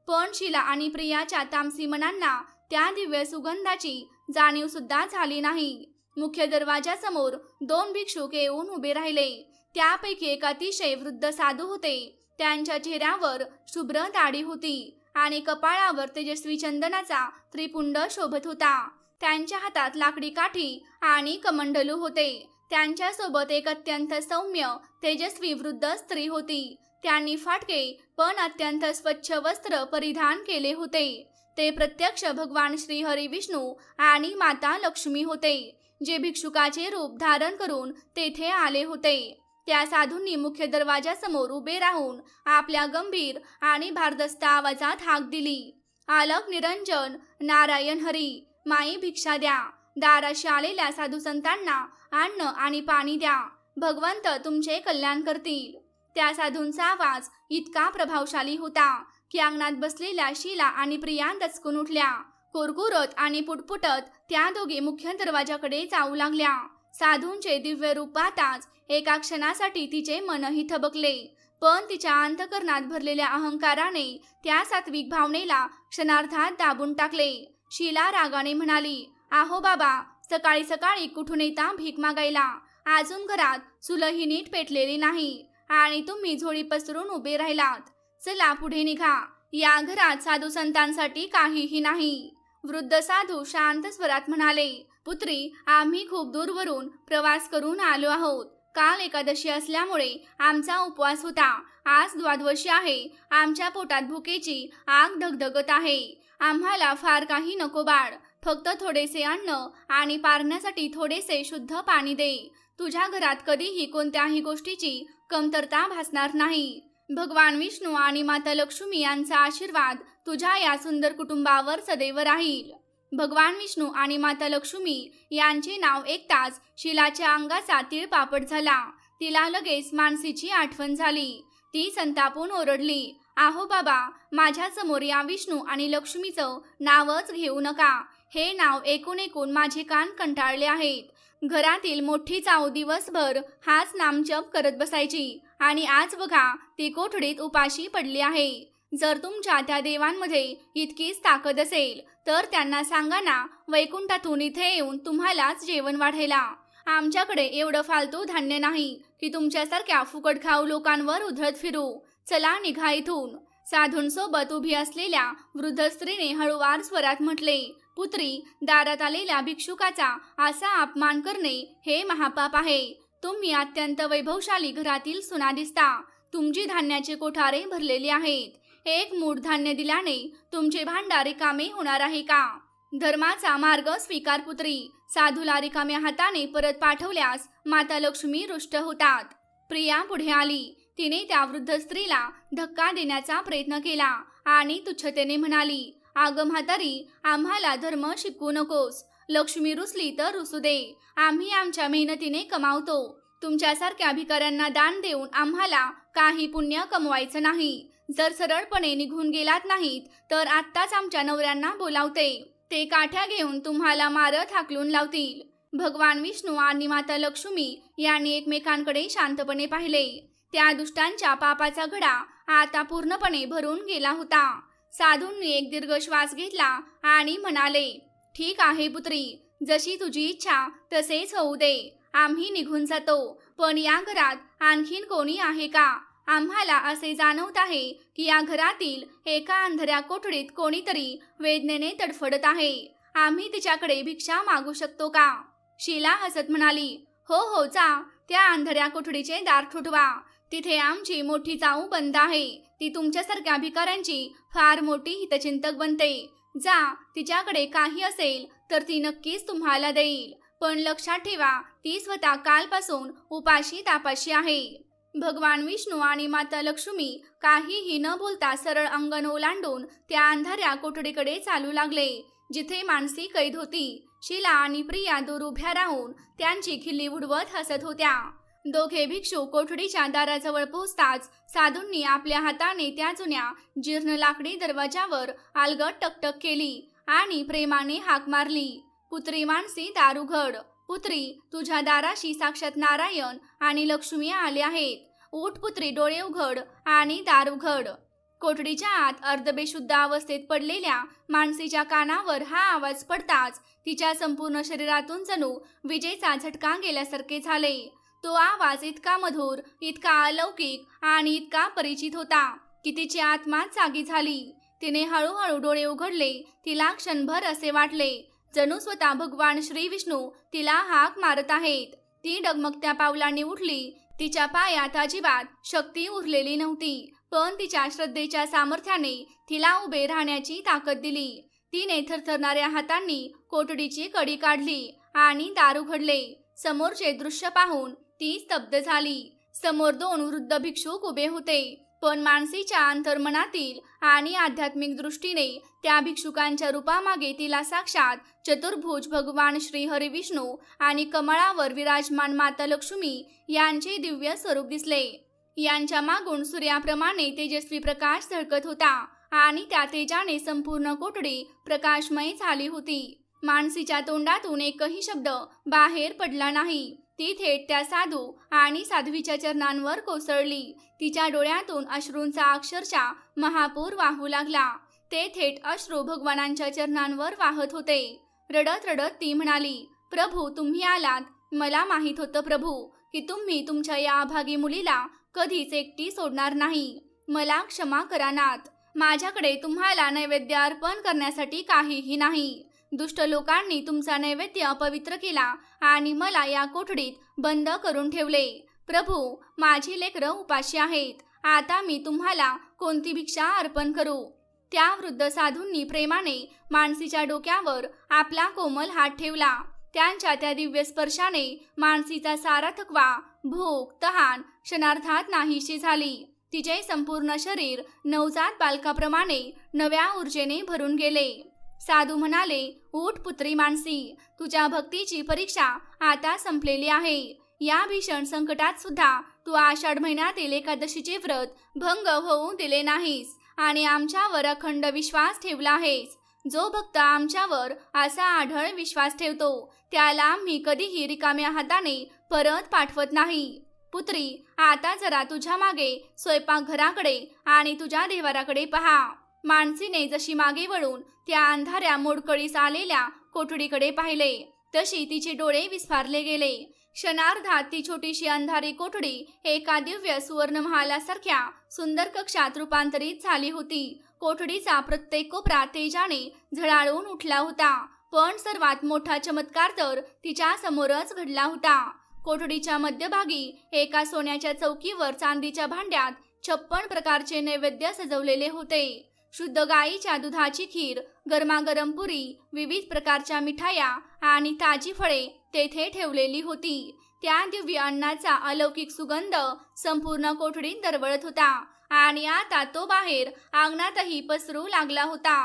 Speaker 1: पण शीला आणि प्रियाच्या तामसी मनांना त्या दिव्य सुगंधाची जाणीव सुद्धा झाली नाही. मुख्य दरवाजासमोर 2 भिक्षुक येऊन उभे राहिले. त्यापैकी एक अतिशय वृद्ध साधू होते. त्यांच्या चेहऱ्यावर शुभ्र दाढी होती आणि कपाळावर तेजस्वी चंदनाचा त्रिपुंड शोभत होता. त्यांच्या हातात लाकडी काठी आणि कमंडलू होते. त्यांच्यासोबत एक अत्यंत सौम्य तेजस्वी वृद्ध स्त्री होती. त्यांनी फाटके पण अत्यंत स्वच्छ वस्त्र परिधान केले होते. ते प्रत्यक्ष भगवान श्री हरी विष्णू आणि माता लक्ष्मी होते, जे भिक्षुकाचे रूप धारण करून तेथे आले होते. त्या साधूंनी मुख्य दरवाजासमोर उभे राहून आपल्या गंभीर आणि भारदस्त आवाजात हाक दिली, आलक निरंजन नारायण हरी, माई भिक्षा द्या. दाराशी आलेल्या साधू संतांना अन्न आणि पाणी द्या. भगवंत तुमचे कल्याण करतील. त्या साधूंचा आवाज इतका प्रभावशाली होता की अंगणात बसलेल्या शीला आणि प्रिया दचकून उठल्या. कुरकुरत आणि पुटपुटत त्या दोघी मुख्य दरवाजाकडे जाऊ लागल्या. साधूंचे दिव्य रूप पाहताच एका क्षणासाठी तिचे मनही थबकले. पण तिच्या अंतःकरणात भरलेल्या अहंकाराने त्या सात्विक भावनेला क्षणार्धात दाबून टाकले. शीला रागाने म्हणाली, आहो बाबा, सकाळी सकाळी कुठून येता भीक मागायला? अजून घरात चूलही नीट पेटलेली नाही आणि तुम्ही झोळी पसरून उभे राहिलात. चला पुढे निघा. या घरात साधू संतांसाठी काहीही नाही. वृद्ध साधू शांत स्वरात म्हणाले, पुत्री, आम्ही खूप दूरवरून प्रवास करून आलो आहोत. काल एकादशी असल्यामुळे आमचा उपवास होता. आज द्वादशी आहे. आमच्या पोटात भुकेची आग धगधगत आहे. आम्हाला फार काही नको बाळ, फक्त थोडेसे अन्न आणि पारण्यासाठी थोडेसे शुद्ध पाणी दे. तुझ्या घरात कधीही कोणत्याही गोष्टीची कमतरता भासणार नाही. भगवान विष्णू आणि माता लक्ष्मी यांचा आशीर्वाद तुझ्या या सुंदर कुटुंबावर सदैव राहील. भगवान विष्णू आणि माता लक्ष्मी यांचे नाव ऐकताच शीलाच्या अंगाचा तिळपापड झाला. तिला लगेच मानसीची आठवण झाली. ती संतापून ओरडली, आहो बाबा, माझ्या समोर या विष्णू आणि लक्ष्मीचं नावच घेऊ नका. हे नाव ऐकून ऐकून माझे कान कंटाळले आहेत. घरातील मोठी जाऊ दिवसभर हाच नामजप करत बसायची आणि आज बघा ती कोठडीत उपाशी पडली आहे. जर तुमच्या त्या देवांमध्ये इतकीच ताकद असेल तर त्यांना सांगा ना, वैकुंठातून इथे येऊन तुम्हालाच जेवण वाढायला. आमच्याकडे एवढं फालतू धान्य नाही की तुमच्यासारख्या फुकट खाऊ लोकांवर उधळत फिरू. चला निघा इथून. साधूंसोबत उभी असलेल्या वृद्ध स्त्रीने हळूवार स्वरात म्हटले, पुत्री, दारात आलेल्या भिक्षुकाचा असा अपमान करणे हे महापाप आहे. तुम्ही अत्यंत वैभवशाली घरातील सुना दिसता. तुमची धान्याचे कोठारे भरलेले आहेत. एक मूठ धान्य दिल्याने तुमचे भांडार रिकामे होणार आहे का? धर्माचा मार्ग स्वीकार पुत्री. साधूला रिकाम्या हाताने परत पाठवल्यास माता लक्ष्मी रुष्ट होतात. प्रिया पुढे आली. तिने त्या वृद्ध स्त्रीला धक्का देण्याचा प्रयत्न केला आणि तुच्छतेने म्हणाली, अगं म्हातारी, आम्हाला धर्म शिकवू नकोस. लक्ष्मी रुसली तर रुसू दे. आम्ही आमच्या मेहनतीने कमावतो. तुमच्यासारख्या भिकाऱ्यांना दान देऊन आम्हाला काही पुण्य कमवायचं नाही. जर सरळपणे निघून गेलात नाहीत तर आत्ताच आमच्या नवऱ्यांना बोलावते. ते काठ्या घेऊन तुम्हाला मारत हाकलून लावतील. भगवान विष्णू आणि माता लक्ष्मी यांनी एकमेकांकडे शांतपणे पाहिले. त्या दुष्टांच्या पापाचा घडा आता पूर्णपणे भरून गेला होता. साधूंनी एक दीर्घ श्वास घेतला आणि म्हणाले, ठीक आहे पुत्री, जशी तुझी इच्छा तसेच होऊ दे. आम्ही निघून जातो. पण या घरात आणखीन कोणी आहे का? आम्हाला असे जाणवत आहे की या घरातील एका अंधाऱ्या कोठडीत कोणीतरी वेदनेने तडफडत आहे. आम्ही तिच्याकडे भिक्षा मागू शकतो का? शीला हसत म्हणाली, हो हो, जा. त्या अंधाऱ्या कोठडीचे दार ठोठवा. तिथे आमची मोठी जाऊ बंद आहे. ती तुमच्यासारख्या भिकाऱ्यांची फार मोठी हितचिंतक बनते. जा, तिच्याकडे काही असेल तर ती नक्कीच तुम्हाला देईल. पण लक्षात ठेवा, ती स्वतः कालपासून उपाशी तापाशी आहे. भगवान विष्णू आणि माता लक्ष्मी काहीही न बोलता सरळ अंगण ओलांडून त्या अंधाऱ्या कोठडीकडे चालू लागले, जिथे मानसी कैद होती. शीला आणि प्रिया दूर उभ्या राहून त्यांची खिल्ली उडवत हसत होत्या. दोघे भिक्षू कोठडीच्या दाराजवळ पोहोचताच साधूंनी आपल्या हाताने त्या जुन्या जीर्ण लाकडी दरवाजावर अलगद टकटक केली आणि प्रेमाने हाक मारली, पुत्री मानसी दार उघड. पुत्री, तुझ्या दाराशी साक्षात नारायण आणि लक्ष्मी आले आहेत. उठ पुत्री, डोळे उघड आणि दार उघड. कोठडीच्या आत अर्धबेशुद्ध अवस्थेत पडलेल्या मानसीच्या कानावर हा आवाज पडताच तिच्या संपूर्ण शरीरातून जणू विजेचा झटका गेल्यासारखे झाले. तो आवाज इतका मधुर, इतका अलौकिक आणि इतका परिचित होता की तिची आत्मा जागी झाली. तिने हळूहळू डोळे उघडले. तिला क्षणभर असे वाटले जणू स्वतः भगवान श्री विष्णू तिला हाक मारत आहेत. ती डगमगत्या पावलांनी उठली. तिच्या पायात अजिबात शक्ती उरलेली नव्हती, पण तिच्या श्रद्धेच्या सामर्थ्याने तिला उभे राहण्याची ताकद दिली. तिने थरथरणाऱ्या हातांनी कोठडीची कडी काढली आणि दार उघडले. समोरचे दृश्य पाहून ती स्तब्ध झाली. समोर 2 वृद्ध भिक्षुक उभे होते, पण मानसीच्या अंतर्मनातील आणि आध्यात्मिक दृष्टीने त्या भिक्षुकांच्या रूपामागे तिला साक्षात चतुर्भुज भगवान श्री हरिविष्णू आणि कमळावर विराजमान माता लक्ष्मी यांचे दिव्य स्वरूप दिसले. यांच्या मागून सूर्याप्रमाणे तेजस्वी प्रकाश झळकत होता आणि त्या तेजाने संपूर्ण कोठडी प्रकाशमय झाली होती. मानसीच्या तोंडातून एकही शब्द बाहेर पडला नाही. ती थेट त्या साधू आणि साध्वीच्या चरणांवर कोसळली. तिच्या डोळ्यातून अश्रूंचा अक्षरशः महापूर वाहू लागला. ते थेट अश्रू भगवानांच्या चरणांवर वाहत होते. रडत रडत ती म्हणाली, प्रभू तुम्ही आलात. मला माहित होतं प्रभू की तुम्ही तुमच्या या अभागी मुलीला कधीच एकटी सोडणार नाही. मला क्षमा करा नाथ. माझ्याकडे तुम्हाला नैवेद्य अर्पण करण्यासाठी काहीही नाही. दुष्ट लोकांनी तुमचा नैवेद्य अपवित्र केला आणि मला या कोठडीत बंद करून ठेवले. प्रभू, माझी लेकरं उपाशी आहेत. आता मी तुम्हाला कोणती भिक्षा अर्पण करू? त्या वृद्ध साधूंनी प्रेमाने मानसीच्या डोक्यावर आपला कोमल हात ठेवला. त्यांच्या त्या दिव्य स्पर्शाने मानसीचा सारा थकवा, भूक, तहान क्षणार्धात नाहीशी झाली. तिचे संपूर्ण शरीर नवजात बालकाप्रमाणे नव्या ऊर्जेने भरून गेले. साधू म्हणाले, उठ पुत्री मानसी, तुझ्या भक्तीची परीक्षा आता संपलेली आहे. या भीषण संकटात सुद्धा तू आषाढ महिन्यातील एकादशीचे व्रत भंग होऊ दिले नाहीस आणि आमच्यावर अखंड विश्वास ठेवला आहेस. जो भक्त आमच्यावर असा आढळ विश्वास ठेवतो त्याला मी कधीही रिकाम्या हाताने परत पाठवत नाही. पुत्री, आता जरा तुझ्या मागे स्वयंपाकघराकडे आणि तुझ्या देवाराकडे पहा. मानसीने जशी मागे वळून त्या अंधाऱ्या मोडकळीस आलेल्या कोठडीकडे पाहिले तशी तिचे डोळे विस्फारले गेले. क्षणार्धात ती छोटीशी अंधारी कोठडी एका दिव्य सुवर्ण महालासारख्या सुंदर कक्षात रूपांतरित झाली होती. कोठडीचा प्रत्येक कोपरा तेजाने झळाळून उठला होता, पण सर्वात मोठा चमत्कार तर तिच्या समोरच घडला होता. कोठडीच्या मध्यभागी एका सोन्याच्या चौकीवर चांदीच्या भांड्यात 56 प्रकारचे नैवेद्य सजवलेले होते. शुद्ध गाईच्या दुधाची खीर, गरमागरम पुरी, विविध प्रकारच्या मिठाया आणि ताजी फळे तेथे ठेवलेली होती. त्या दिव्य अन्नाचा अलौकिक सुगंध संपूर्ण कोठडीत दरवळत होता आणि आता तो बाहेर अंगणातही पसरू लागला होता.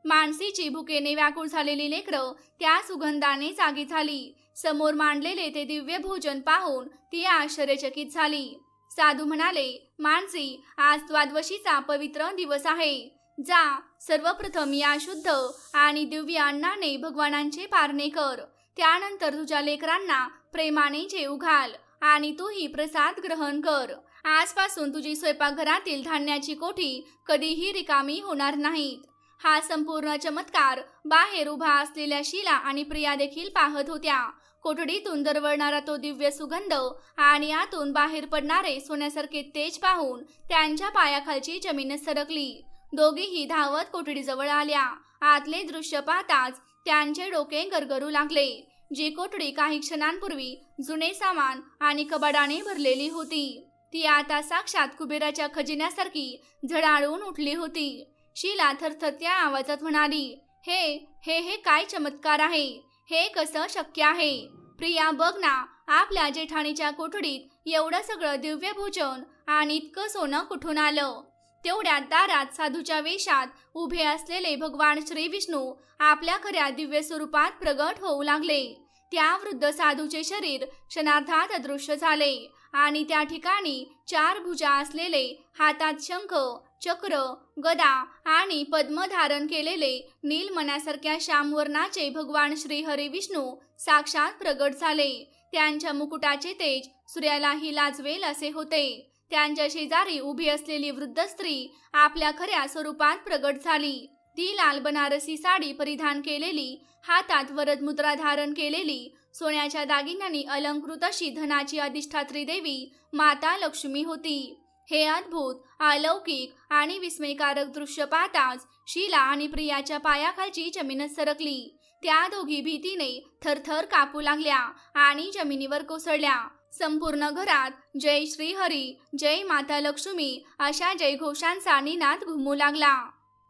Speaker 1: मानसीची भुकेने व्याकुळ झालेली लेकरं त्या सुगंधाने जागी झाली. समोर मांडलेले ते दिव्य भोजन पाहून ती आश्चर्यचकित झाली. साधू म्हणाले, मानसी, आज द्वादशीचा पवित्र दिवस आहे. जा, सर्वप्रथम या शुद्ध आणि दिव्य अन्नाने भगवानांचे पारणे कर. त्यानंतर तुझ्या लेकरांना प्रेमाने जेवू घाल आणि तूही प्रसाद ग्रहण कर. आजपासून तुझी स्वयंपाकघरातील धान्याची कोठी कधीही रिकामी होणार नाहीत. हा संपूर्ण चमत्कार बाहेर उभा असलेल्या शीला आणि प्रिया देखील पाहत होत्या. कोठडीतून दरवळणारा तो दिव्य सुगंध आणि आतून बाहेर पडणारे सोन्यासारखे तेज पाहून त्यांच्या पायाखालची जमीनच सरकली. दोघीही धावत कोठडीजवळ आल्या. आतले दृश्य पाहताच त्यांचे डोके गरगरू लागले. जी कोठडी काही क्षणांपूर्वी जुने सामान आणि कबाडाने भरलेली होती ती आता साक्षात कुबेराच्या खजिन्यासारखी झळाळून उठली होती. शीला थरथरत्या आवाजात म्हणाली, हे हे हे काय चमत्कार आहे. हे कसं शक्य आहे? प्रिया, बघ ना, आपल्या जेठाणीच्या कोठडीत एवढं सगळं दिव्य भोजन आणि इतकं सोनं कुठून आलं? तेवढ्यात दारात साधूच्या वेशात उभे असलेले भगवान श्री विष्णू आपल्या खऱ्या दिव्य स्वरूपात प्रगट होऊ लागले. त्या वृद्ध साधूचे शरीर क्षणार्धात अदृश्य झाले आणि त्या ठिकाणी 4 भुजा असलेले, हातात शंख, चक्र, गदा आणि पद्म धारण केलेले नीलमण्यासारख्या श्यामवर्णाचे भगवान श्री हरी विष्णू साक्षात प्रगट झाले. त्यांच्या मुकुटाचे तेज सूर्यालाही लाजवेल असे होते. त्यांच्या शेजारी उभी असलेली वृद्ध स्त्री आपल्या खऱ्या स्वरूपात प्रगट झाली. ती लाल बनारसी साडी परिधान केलेली, हातात वरद मुद्रा धारण केलेली, सोन्याच्या दागिन्यांनी अलंकृत अशी धनाची अधिष्ठात्री देवी माता लक्ष्मी होती. हे अद्भुत, अलौकिक आणि विस्मयकारक दृश्य पाहताच शीला आणि प्रियाच्या पायाखालची जमीनच सरकली. त्या दोघी भीतीने थरथर कापू लागल्या आणि जमिनीवर कोसळल्या. संपूर्ण घरात जय श्री हरी, जय माता लक्ष्मी अशा जयघोषांचा निनाद घुमू लागला.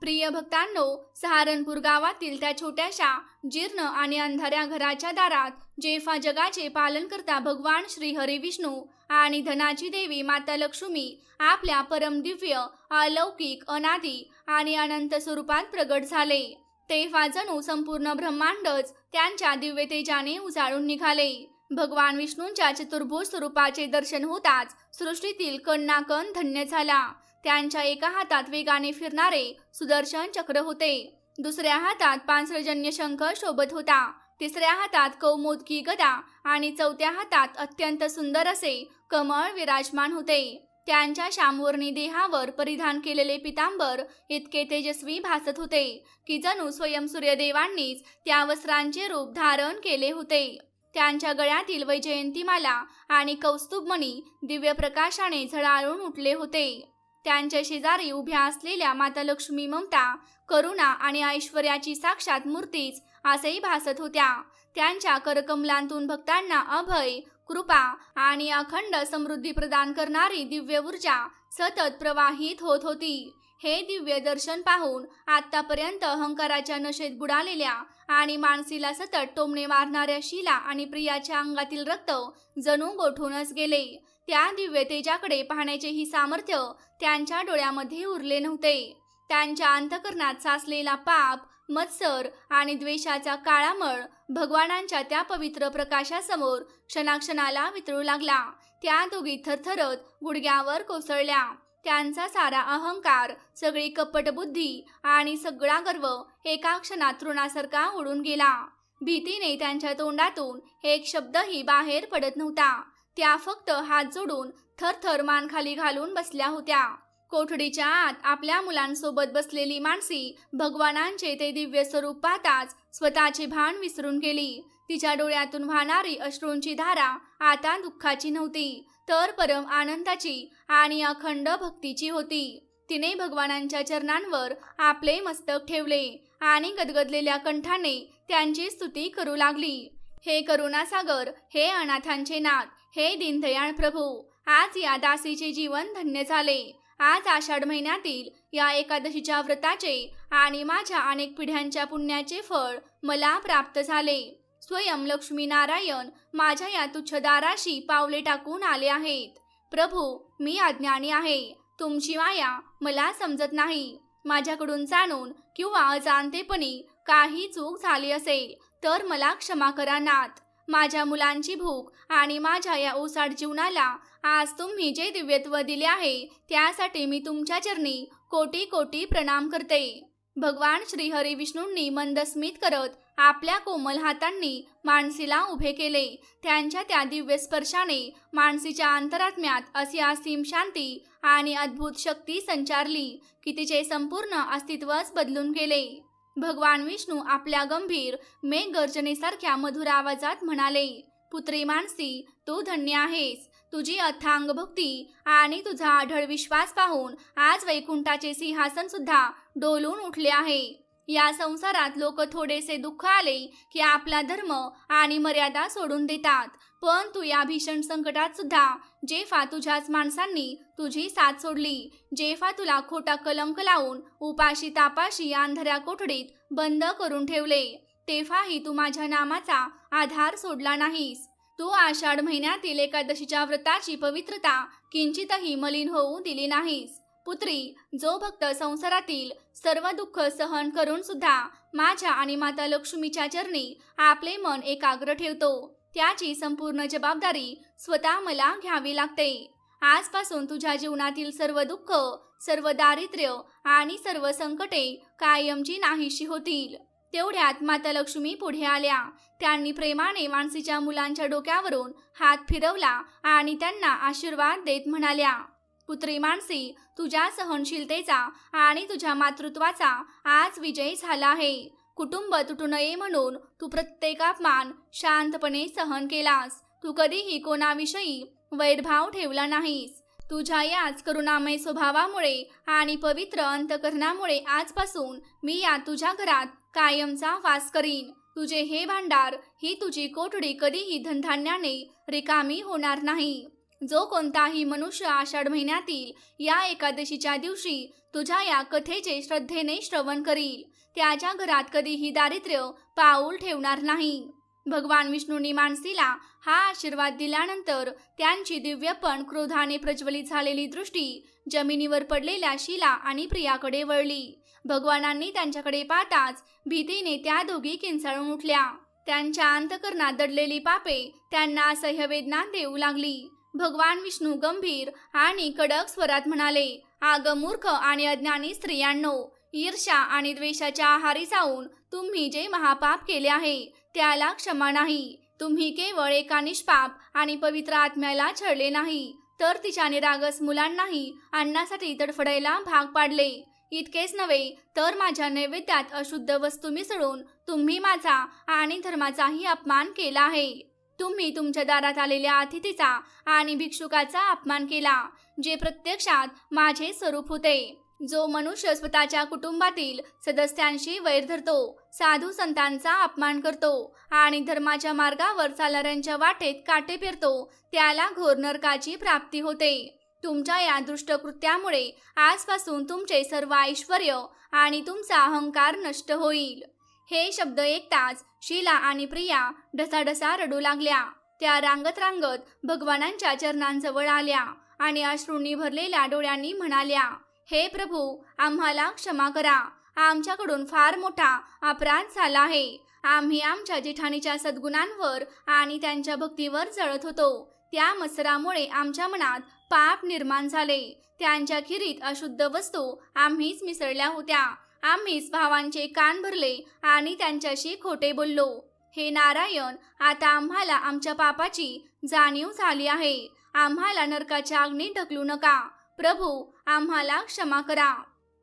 Speaker 1: प्रिय भक्तांनो, सहारनपूर गावातील त्या छोट्याशा जीर्ण आणि अंधाऱ्या घराच्या दारात जेव्हा जगाचे पालन करता भगवान श्री हरी विष्णू आणि धनाची देवी माता लक्ष्मी आपल्या परमदिव्य, अलौकिक, अनादी आणि अनंत स्वरूपात प्रगट झाले, तेव्हा जणू संपूर्ण ब्रह्मांडच त्यांच्या दिव्य तेजाने उजाळून निघाले. भगवान विष्णूंच्या चतुर्भुज स्वरूपाचे दर्शन होताच सृष्टीतील कण धन्य झाला. त्यांच्या एका हातात वेगाने फिरणारे सुदर्शन चक्र होते, दुसऱ्या हातात पांचजन्य शंख शोभत होता, तिसऱ्या हातात कौमुदकी गदा आणि चौथ्या हातात अत्यंत सुंदर असे कमळ विराजमान होते. त्यांच्या श्यामवर्णी देहावर परिधान केलेले पितांबर इतके तेजस्वी भासत होते की जणू स्वयं सूर्यदेवांनीच त्या वस्त्रांचे रूप धारण केले होते. त्यांच्या गळ्यातील वैजयंतीमाला आणि कौस्तुभमणी दिव्य प्रकाशाने झळाळून उठले होते. त्यांच्या शेजारी उभ्या असलेल्या माता लक्ष्मी ममता, करुणा आणि ऐश्वर्याची साक्षात मूर्तीच असेही भासत होत्या. त्यांच्या करकमलांतून भक्तांना अभय, कृपा आणि अखंड समृद्धी प्रदान करणारी दिव्य ऊर्जा सतत प्रवाहित होत होती. हे दिव्य दर्शन पाहून आतापर्यंत अहंकाराच्या नशेत बुडालेल्या आणि मानसीला सतत टोमणे मारणाऱ्या शीला आणि प्रियाच्या अंगातील रक्त जणू गोठूनच गेले. त्या दिव्य तेजाकडे पाहण्याचेही सामर्थ्य त्यांच्या डोळ्यामध्ये उरले नव्हते. त्यांच्या अंतःकरणात साचलेला पाप, मत्सर आणि द्वेषाचा काळामळ भगवानांच्या त्या पवित्र प्रकाशासमोर क्षणाक्षणाला वितळू लागला. त्या दोघी थरथरत गुडघ्यावर कोसळल्या. त्यांचा सारा अहंकार, सगळी कपट बुद्धी आणि सगळा गर्व एका क्षणात तृणासारखा उडून गेला. भीतीने त्यांच्या तोंडातून एक शब्दही बाहेर पडत नव्हता. त्या फक्त हात जोडून थरथर मान खाली घालून बसल्या होत्या. कोठडीच्या आत आपल्या मुलांसोबत बसलेली मानसी भगवानांचे ते दिव्य स्वरूप पाहताच स्वतःचे भान विसरून गेली. तिच्या डोळ्यातून वाहणारी अश्रूंची धारा आता दुःखाची नव्हती, तर परम आनंदाची आणि अखंड भक्तीची होती. तिने भगवानांच्या चरणांवर आपले मस्तक ठेवले आणि गदगदलेल्या कंठाने त्यांची स्तुती करू लागली. हे करुणासागर, हे अनाथांचे नाथ, हे दीनदयाळ प्रभू, आज या दासीचे जीवन धन्य झाले. आज आषाढ महिन्यातील या एकादशीच्या व्रताचे आणि माझ्या अनेक पिढ्यांच्या पुण्याचे फळ मला प्राप्त झाले. स्वयं लक्ष्मी नारायण माझ्या या तुच्छ दाराशी पावले टाकून आले आहेत. प्रभू, मी अज्ञानी आहे. तुमची माया मला समजत नाही. माझ्याकडून जाणून किंवा अजाणतेपणी काही चूक झाली असेल तर मला क्षमा करा नाथ. माझ्या मुलांची भूक आणि माझ्या या ओसाड जीवनाला आज तुम्ही जे दिव्यत्व दिले आहे त्यासाठी मी तुमच्या चरणी कोटी कोटी प्रणाम करते. भगवान श्री हरी विष्णूंनी मंद स्मित करत आपल्या कोमल हातांनी मानसीला उभे केले. त्यांच्या त्या दिव्य स्पर्शाने मानसीच्या अंतरात्म्यात अशी असीम शांती आणि अद्भुत शक्ती संचारली की तिचे संपूर्ण अस्तित्वच बदलून गेले. भगवान विष्णू आपल्या गंभीर मेघगर्जनेसारख्या मधुर आवाजात म्हणाले, पुत्री मानसी, तू धन्य आहेस. तुझी अथांग भक्ती आणि तुझा आढळ विश्वास पाहून आज वैकुंठाचे सिंहासन सुद्धा डोलून उठले आहे. या संसारात लोक थोडेसे दुःख आले की आपला धर्म आणि मर्यादा सोडून देतात, पण तू या भीषण संकटात सुद्धा जेव्हा तुझ्याच माणसांनी तुझी साथ सोडली, जेव्हा तुला खोटा कलंक लावून उपाशी तापाशी अंधाऱ्या कोठडीत बंद करून ठेवले, तेव्हाही तू माझ्या नामाचा आधार सोडला नाहीस. तू आषाढ महिन्यातील एकादशीच्या व्रताची पवित्रता किंचितही मलिन होऊ दिली नाहीस. पुत्री, जो भक्त संसारातील सर्व दुःख सहन करून सुद्धा माझ्या आणि माता लक्ष्मीच्या चरणी आपले मन एकाग्र ठेवतो, त्याची संपूर्ण जबाबदारी स्वतः मला घ्यावी लागते. आजपासून तुझ्या जीवनातील सर्व दुःख, सर्व दारिद्र्य आणि सर्व संकटे कायमची नाहीशी होतील. तेवढ्यात माता लक्ष्मी पुढे आल्या. त्यांनी प्रेमाने मानसीच्या मुलांच्या डोक्यावरून हात फिरवला आणि त्यांना आशीर्वाद देत म्हणाल्या, पुत्री मानसी, तुझ्या सहनशीलतेचा आणि तुझ्या मातृत्वाचा आज विजय झाला आहे. कुटुंब तुटू नये म्हणून तू प्रत्येक अपमान शांतपणे सहन केलास. तू कधीही कोणाविषयी वैरभाव ठेवला नाहीस. तुझ्या याच करुणामय स्वभावामुळे आणि पवित्र अंतकरणामुळे आजपासून मी या तुझ्या घरात कायमचा वास करीन. तुझे हे भांडार, ही तुझी कोठडी कधीही धनधान्याने रिकामी होणार नाही. जो कोणताही मनुष्य आषाढ महिन्यातील या एकादशीच्या दिवशी तुझ्या या कथेचे श्रद्धेने श्रवण करील, त्याच्या घरात कधीही दारिद्र्य पाऊल ठेवणार नाही. भगवान विष्णूंनी मानसीला हा आशीर्वाद दिल्यानंतर त्यांची दिव्य पण क्रोधाने प्रज्वलित झालेली दृष्टी जमिनीवर पडलेल्या शीला आणि प्रियाकडे वळली. भगवानांनी त्यांच्याकडे पाहताच भीतीने त्या दोघी किंचाळून उठल्या. त्यांच्या अंतकरणात दडलेली पापे त्यांना असह्य वेदना देऊ लागली. भगवान विष्णू गंभीर आणि कडक स्वरात म्हणाले, आग मूर्ख आणि अज्ञानी स्त्रियांनो, ईर्ष्या आणि द्वेषाच्या आहारी जाऊन तुम्ही जे महापाप केले आहे त्याला क्षमा नाही. तुम्ही केवळ एका निष्पाप आणि पवित्र आत्म्याला छळले नाही, तर तिच्या निरागस मुलांनाही अन्नासाठी तडफडायला भाग पाडले. इतकेच नव्हे तर माझ्या नैवेद्यात अशुद्ध वस्तू मिसळून तुम्ही माझा आणि धर्माचाही अपमान केला आहे. तुम्ही तुमच्या दारात आलेल्या अतिथीचा आणि भिक्षुकाचा अपमान केला, जे प्रत्यक्षात माझे स्वरूप होते. जो मनुष्य स्वतःच्या कुटुंबातील सदस्यांशी वैर धरतो, साधू संतांचा अपमान करतो आणि धर्माच्या मार्गावर चालणाऱ्यांच्या वाटेत काटे पेरतो, त्याला घोर नरकाची प्राप्ती होते. तुमच्या या दुष्ट कृत्यामुळे आजपासून तुमचे सर्व ऐश्वर्य आणि तुमचा अहंकार नष्ट होईल. हे शब्द ऐकताच शीला आणि प्रिया ढसाढसा रडू लागल्या. त्या रांगत रांगत भगवानांच्या चरणांजवळ आल्या आणि अश्रूंनी भरलेल्या डोळ्यांनी म्हणाल्या, हे प्रभू, आम्हाला क्षमा करा. आमच्याकडून फार मोठा अपराध झाला आहे. आम्ही आमच्या जेठानीच्या सद्गुणांवर आणि त्यांच्या भक्तीवर जळत होतो. त्या मत्सरामुळे आमच्या मनात पाप निर्माण झाले. त्यांच्या खिरीत अशुद्ध वस्तू आम्हीच मिसळल्या होत्या. आम्हीच भावांचे कान भरले आणि त्यांच्याशी खोटे बोललो. हे नारायण, आता आम्हाला आमच्या पापाची जाणीव झाली आहे. आम्हाला नरकाच्या अग्नीत ढकलू नका. प्रभू, आम्हाला क्षमा करा.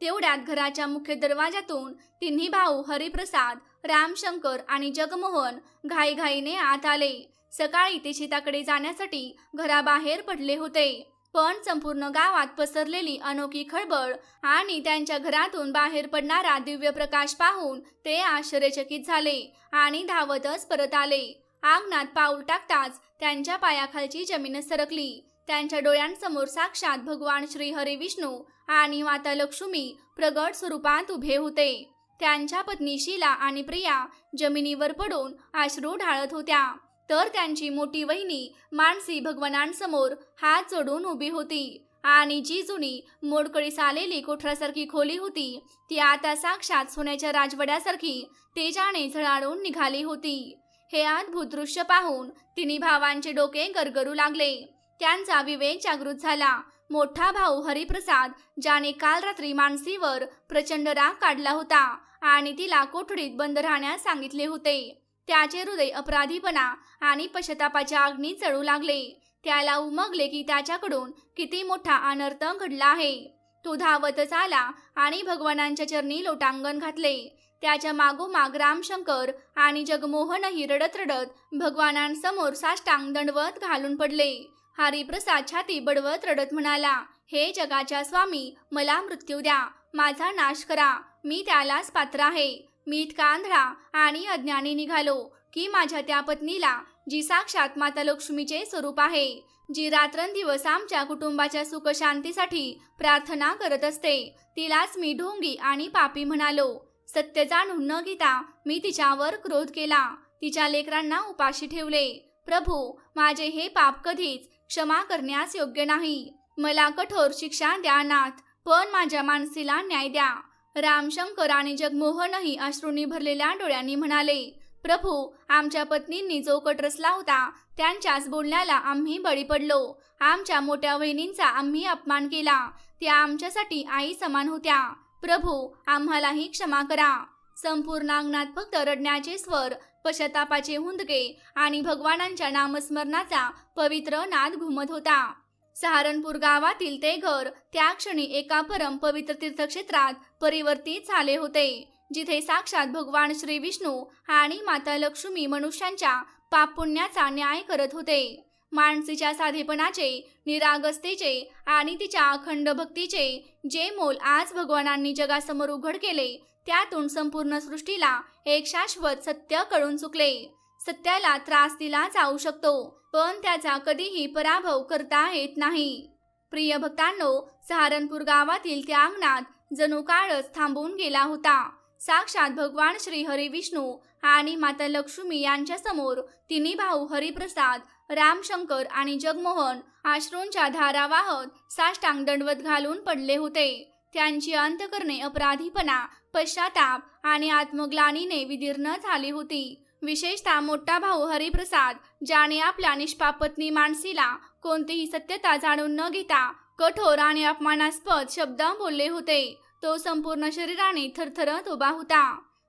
Speaker 1: तेवढ्यात घराच्या मुख्य दरवाजातून तिन्ही भाऊ हरिप्रसाद, रामशंकर आणि जगमोहन घाईघाईने आत आले. सकाळी ते शेताकडे जाण्यासाठी घराबाहेर पडले होते, पण संपूर्ण गावात पसरलेली अनोखी खळबळ आणि त्यांच्या घरातून बाहेर पडणारा दिव्य प्रकाश पाहून ते आश्चर्यचकित झाले आणि धावतच परत आले. अंगणात पाऊल टाकताच त्यांच्या पायाखालची जमीन सरकली. त्यांच्या डोळ्यांसमोर साक्षात भगवान श्री हरी विष्णू आणि माता लक्ष्मी प्रगट स्वरूपात उभे होते. त्यांच्या पत्नी शीला आणि प्रिया जमिनीवर पडून अश्रू ढाळत होत्या, तर त्यांची मोठी वहिनी मानसी भगवानांसमोर हात जोडून उभी होती. आणि जी जुनी मोडकळीस आलेली कोठरासारखी खोली होती, ती आता साक्षात सोन्याच्या राजवाड्यासारखी तेजाने झळाळून निघाली होती. हे अद्भुत दृश्य पाहून तिन्ही भावांचे डोके गरगरू लागले. त्यांचा विवेक जागृत झाला. मोठा भाऊ हरिप्रसाद, ज्याने काल रात्री मानसीवर प्रचंड राग काढला होता आणि तिला कोठडीत बंद राहण्यास सांगितले होते, त्याचे हृदय अपराधीपणा आणि पश्चातापाच्या अग्नीत जळू लागले. त्याला उमगले की त्याच्याकडून किती मोठा अनर्थ घडला आहे. तो धावतच आला आणि भगवानांच्या चरणी लोटांगण घातले. त्याच्या मागोमाग रामशंकर आणि जगमोहनही रडत रडत भगवानांसमोर साष्टांग दंडवत घालून पडले. हरिप्रसाद छाती बडवत रडत म्हणाला, हे जगाच्या स्वामी, मला मृत्यू द्या. माझा नाश करा. मी त्यालाच पात्र आहे. मी इतका आंधळा आणि अज्ञानी निघालो की माझ्या त्या पत्नीला, जी साक्षात माता लक्ष्मीचे स्वरूप आहे, जी रात्रंदिवस आमच्या कुटुंबाच्या सुख शांतीसाठी प्रार्थना करत असते, तिलाच मी ढोंगी आणि पापी म्हणालो. सत्य जाणून न घेता मी तिच्यावर क्रोध केला. तिच्या लेकरांना उपाशी ठेवले. प्रभू, माझे हे पाप कधीच क्षमा करण्यास योग्य नाही. मला कठोर शिक्षा द्या नाथ. पण माझ्या मानसीला न्याय द्या. रामशंकर आणि जगमोहनही अश्रूंनी भरलेल्या डोळ्यांनी म्हणाले, प्रभू, आमच्या पत्नींनी जो कट रचला होता त्यांच्याच बोलण्याला आम्ही बळी पडलो. आमच्या मोठ्या बहिणींचा आम्ही अपमान केला. त्या आमच्यासाठी आई समान होत्या. प्रभू, आम्हालाही क्षमा करा. संपूर्ण अंगणात फक्त रडण्याचे स्वर, पश्चातापाचे हुंदके आणि भगवानांच्या नामस्मरणाचा पवित्र नाद घुमत होता. सहारनपूर गावातील ते घर त्या क्षणी एका परम पवित्र तीर्थक्षेत्रात परिवर्तित झाले होते, जिथे साक्षात भगवान श्री विष्णू आणि माता लक्ष्मी मनुष्यांच्या पापपुण्याचा न्याय करत होते. माणसीच्या साधेपणाचे, निरागसतेचे आणि तिच्या अखंड भक्तीचे जे मोल आज भगवानांनी जगासमोर उघड केले, त्यातून संपूर्ण सृष्टीला एक शाश्वत सत्य कळून चुकले. सत्याला त्रास दिला जाऊ शकतो, पण त्याचा कधीही पराभव करता येत नाही. प्रिय भक्तांनो, सहारनपूर गावातील त्या अंगणात जणू काळच थांबून गेला होता. साक्षात भगवान श्री हरी विष्णू आणि माता लक्ष्मी यांच्या समोर तिन्ही भाऊ हरिप्रसाद, रामशंकर आणि जगमोहन अश्रूंच्या धारा वाहत साष्टांग दंडवत घालून पडले होते. त्यांची अंतःकरणे अपराधीपणा, पश्चाताप आणि आत्मग्लानीने विदीर्ण झाली होती. विशेषतः मोठा भाऊ हरिप्रसाद, ज्याने आपल्या निष्पाप पत्नी मानसीला कोणतीही सत्यता जाणून न घेता कठोर आणि अपमानास्पद शब्द बोलले होते, तो संपूर्ण शरीराने थरथरत उभा होता.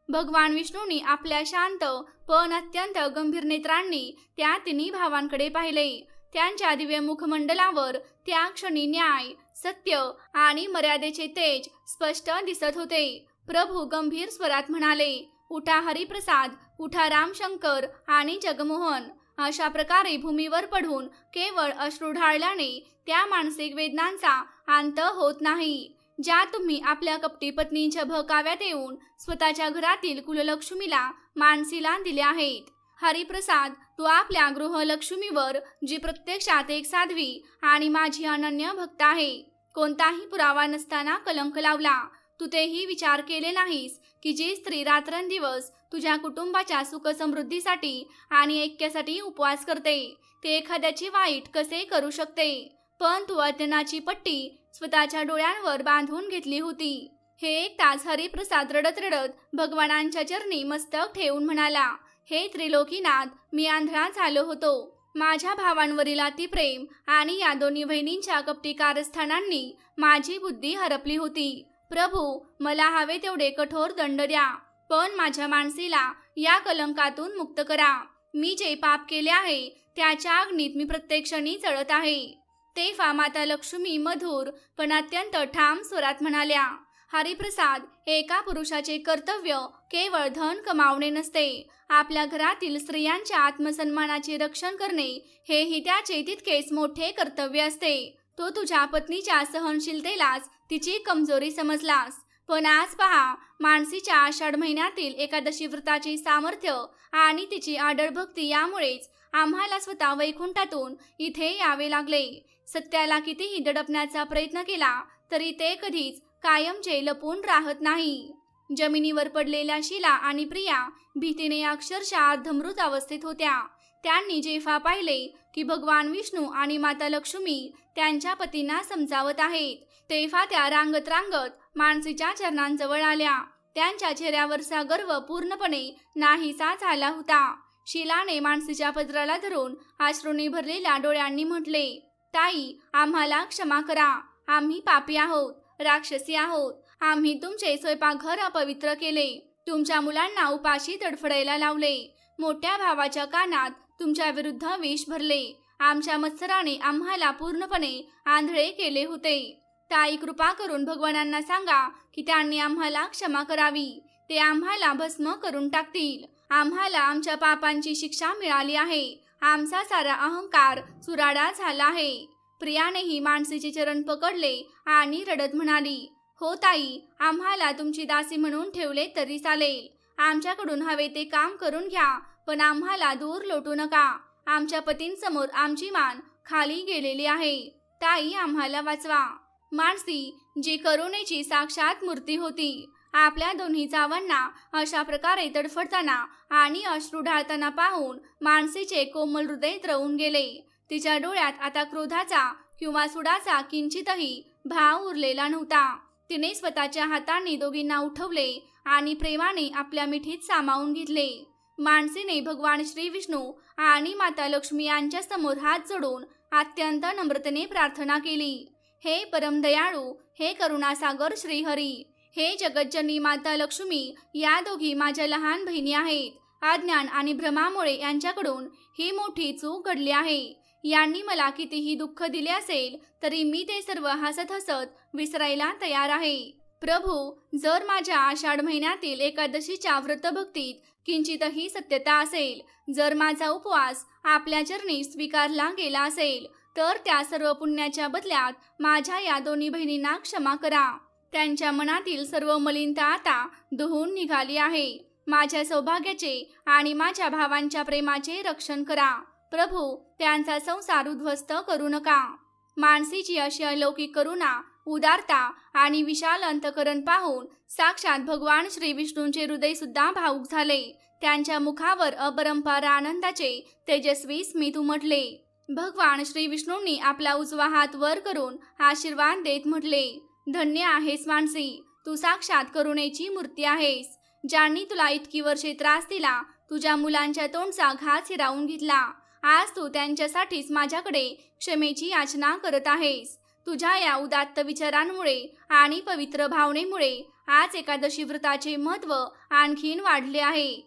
Speaker 1: भगवान विष्णूंनी आपल्या शांत पण अत्यंत गंभीर नेत्रांनी त्या तिन्ही भावांकडे पाहिले. त्यांच्या दिव्य मुखमंडलावर त्या क्षणी न्याय, सत्य आणि मर्यादेचे तेज स्पष्ट दिसत होते. प्रभू गंभीर स्वरात म्हणाले, उठा हरिप्रसाद, उठा रामशंकर आणि जगमोहन. अशा प्रकारे भूमीवर पडून केवळ अश्रू ढाळल्याने त्या मानसिक वेदनांचा अंत होत नाही, ज्या तुम्ही आपल्या कपटी पत्नीच्या भकाव्यात येऊन स्वतःच्या घरातील कुललक्ष्मीला मानसीला दिल्या आहेत. हरिप्रसाद, तू आपल्या गृहलक्ष्मीवर, जी प्रत्यक्षात एक साध्वी आणि माझी अनन्य भक्त आहे, कोणताही पुरावा नसताना कलंक लावला. तू तेही विचार केले नाहीस की जी स्त्री रात्रंदिवस तुझ्या कुटुंबाच्या सुखसमृद्धीसाठी आणि ऐक्यासाठी उपवास करते, ते एखाद्याची वाईट कसे करू शकते. पण तू अज्ञानाची पट्टी स्वतःच्या डोळ्यांवर बांधून घेतली होती. हे एक तास हरिप्रसाद रडत रडत भगवानांच्या चरणी मस्तक ठेवून म्हणाला, हे त्रिलोकीनाथ, मी आंधळा झालो होतो. माझ्या भावांवरील अतिप्रेम आणि या दोन्ही बहिणींच्या कपटी कारस्थानांनी माझी बुद्धी हरपली होती. प्रभू, मला हवे तेवढे कठोर दंड द्या, पण माझ्या मानसीला या कलंकातून मुक्त करा. मी जे पाप केले आहे त्याच्या अग्नीत मी प्रत्येक क्षणी जळत आहे. तेव्हा माता लक्ष्मी मधुर पण अत्यंत ठाम स्वरात म्हणाल्या, हरिप्रसाद, एका पुरुषाचे कर्तव्य केवळ धन कमावणे नसते. आपल्या घरातील स्त्रियांच्या आत्मसन्मानाचे रक्षण करणे हेही त्याचे तितकेच मोठे कर्तव्य असते. तो तुझ्या पत्नीच्या सहनशीलतेलाच तिची कमजोरी समजलास. पण आज पहा, मानसीच्या आषाढ महिन्यातील एकादशी व्रताचे सामर्थ्य आणि तिची आढळ भक्ती यामुळेच आम्हाला स्वतः वैकुंठातून इथे यावे लागले. सत्याला कितीही दडपण्याचा प्रयत्न केला तरी ते कधीच कायमचे लपून राहत नाही. जमिनीवर पडलेल्या शीला आणि प्रिया भीतीने अक्षरशः अर्धमृत अवस्थेत होत्या. त्यांनी जेव्हा पाहिले की भगवान विष्णू आणि माता लक्ष्मी त्यांच्या पतींना समजावत आहेत, तेव्हा त्या रांगत रांगत मानसीच्या चरणांजवळ आल्या. त्यांच्या चेहऱ्यावरचा गर्व पूर्णपणे नाहीसा झाला होता. शीलाने मानसीच्या पदराला धरून अश्रूंनी भरलेल्या डोळ्यांनी म्हटले, ताई, आम्हाला क्षमा करा. आम्ही पापी आहोत, राक्षसी आहोत. आम्ही तुमचे स्वयंपाकघर अपवित्र केले, तुमच्या मुलांना उपाशी तडफडायला लावले, मोठ्या भावाच्या कानात तुमच्या विरुद्ध विष भरले. आमच्या मत्सराने आम्हाला पूर्णपणे आंधळे केले होते. ताई, कृपा करून भगवानांना सांगा की त्यांनी आम्हाला क्षमा करावी. ते आम्हाला भस्म करून टाकतील. आम्हाला आमच्या पापांची शिक्षा मिळाली आहे. आमचा सारा अहंकार चुराडा झाला आहे. प्रियानेही मानसीचे चरण पकडले आणि रडत म्हणाली, हो ताई, आम्हाला तुमची दासी म्हणून ठेवले तरी चालेल. आमच्याकडून हवे ते काम करून घ्या, पण आम्हाला दूर लोटू नका. आमच्या पतींसमोर आमची मान खाली गेलेली आहे. ताई, आम्हाला वाचवा. मानसी, जी करुणेची साक्षात मूर्ती होती, आपल्या दोन्ही जावांना अशा प्रकारे तडफडताना आणि अश्रू ढाळताना पाहून मानसीचे कोमल हृदय द्रवून गेले. तिच्या डोळ्यात आता क्रोधाचा किंवा सुडाचा किंचितही भाव उरलेला नव्हता. तिने स्वतःच्या हातांनी दोघींना उठवले आणि प्रेमाने आपल्या मिठीत सामावून घेतले. मानसीने भगवान श्री विष्णू आणि माता लक्ष्मी यांच्या समोर हात जोडून अत्यंत नम्रतेने प्रार्थना केली. हे परमदयाळू, हे करुणासागर श्रीहरी, हे जगज्जननी माता लक्ष्मी, या दोघी माझ्या लहान बहिणी आहेत. अज्ञान आणि भ्रमामुळे यांच्याकडून ही मोठी चूक घडली आहे. यांनी मला कितीही दुःख दिले असेल तरी मी ते सर्व हसत हसत विसरायला तयार आहे. प्रभू, जर माझ्या आषाढ महिन्यातील एकादशीच्या व्रतभक्तीत किंचितही सत्यता असेल, जर माझा उपवास आपल्या चरणी स्वीकारला गेला असेल, तर त्या सर्व पुण्याच्या बदल्यात माझ्या या दोन्ही बहिणींना क्षमा करा. त्यांच्या मनातील सर्व मलिनता आता धुवून निघाली आहे. माझ्या सौभाग्याचे आणि माझ्या भावांच्या प्रेमाचे रक्षण करा. प्रभू, त्यांचा संसार उद्ध्वस्त करू नका. मानसीची अशी अलौकिक करुणा, उदारता आणि विशाल अंतकरण पाहून साक्षात भगवान श्री विष्णूंचे हृदय सुद्धा भावुक झाले. त्यांच्या मुखावर अपरंपार आनंदाचे तेजस्वी स्मित उमटले. भगवान श्री विष्णूंनी आपला उजवा हात वर करून आशीर्वाद देत म्हटले, धन्य आहेस मानसी, तू साक्षात करुणेची मूर्ती आहेस. ज्यांनी तुला इतकी वर्षे त्रास दिला, तुझ्या मुलांच्या तोंडचा घास हिरावून घेतला, आज तू त्यांच्यासाठीच माझ्याकडे क्षमेची याचना करत आहेस. तुझ्या या उदात्त विचारांमुळे आणि पवित्र भावनेमुळे आज एकादशी व्रताचे महत्त्व आणखीन वाढले आहे.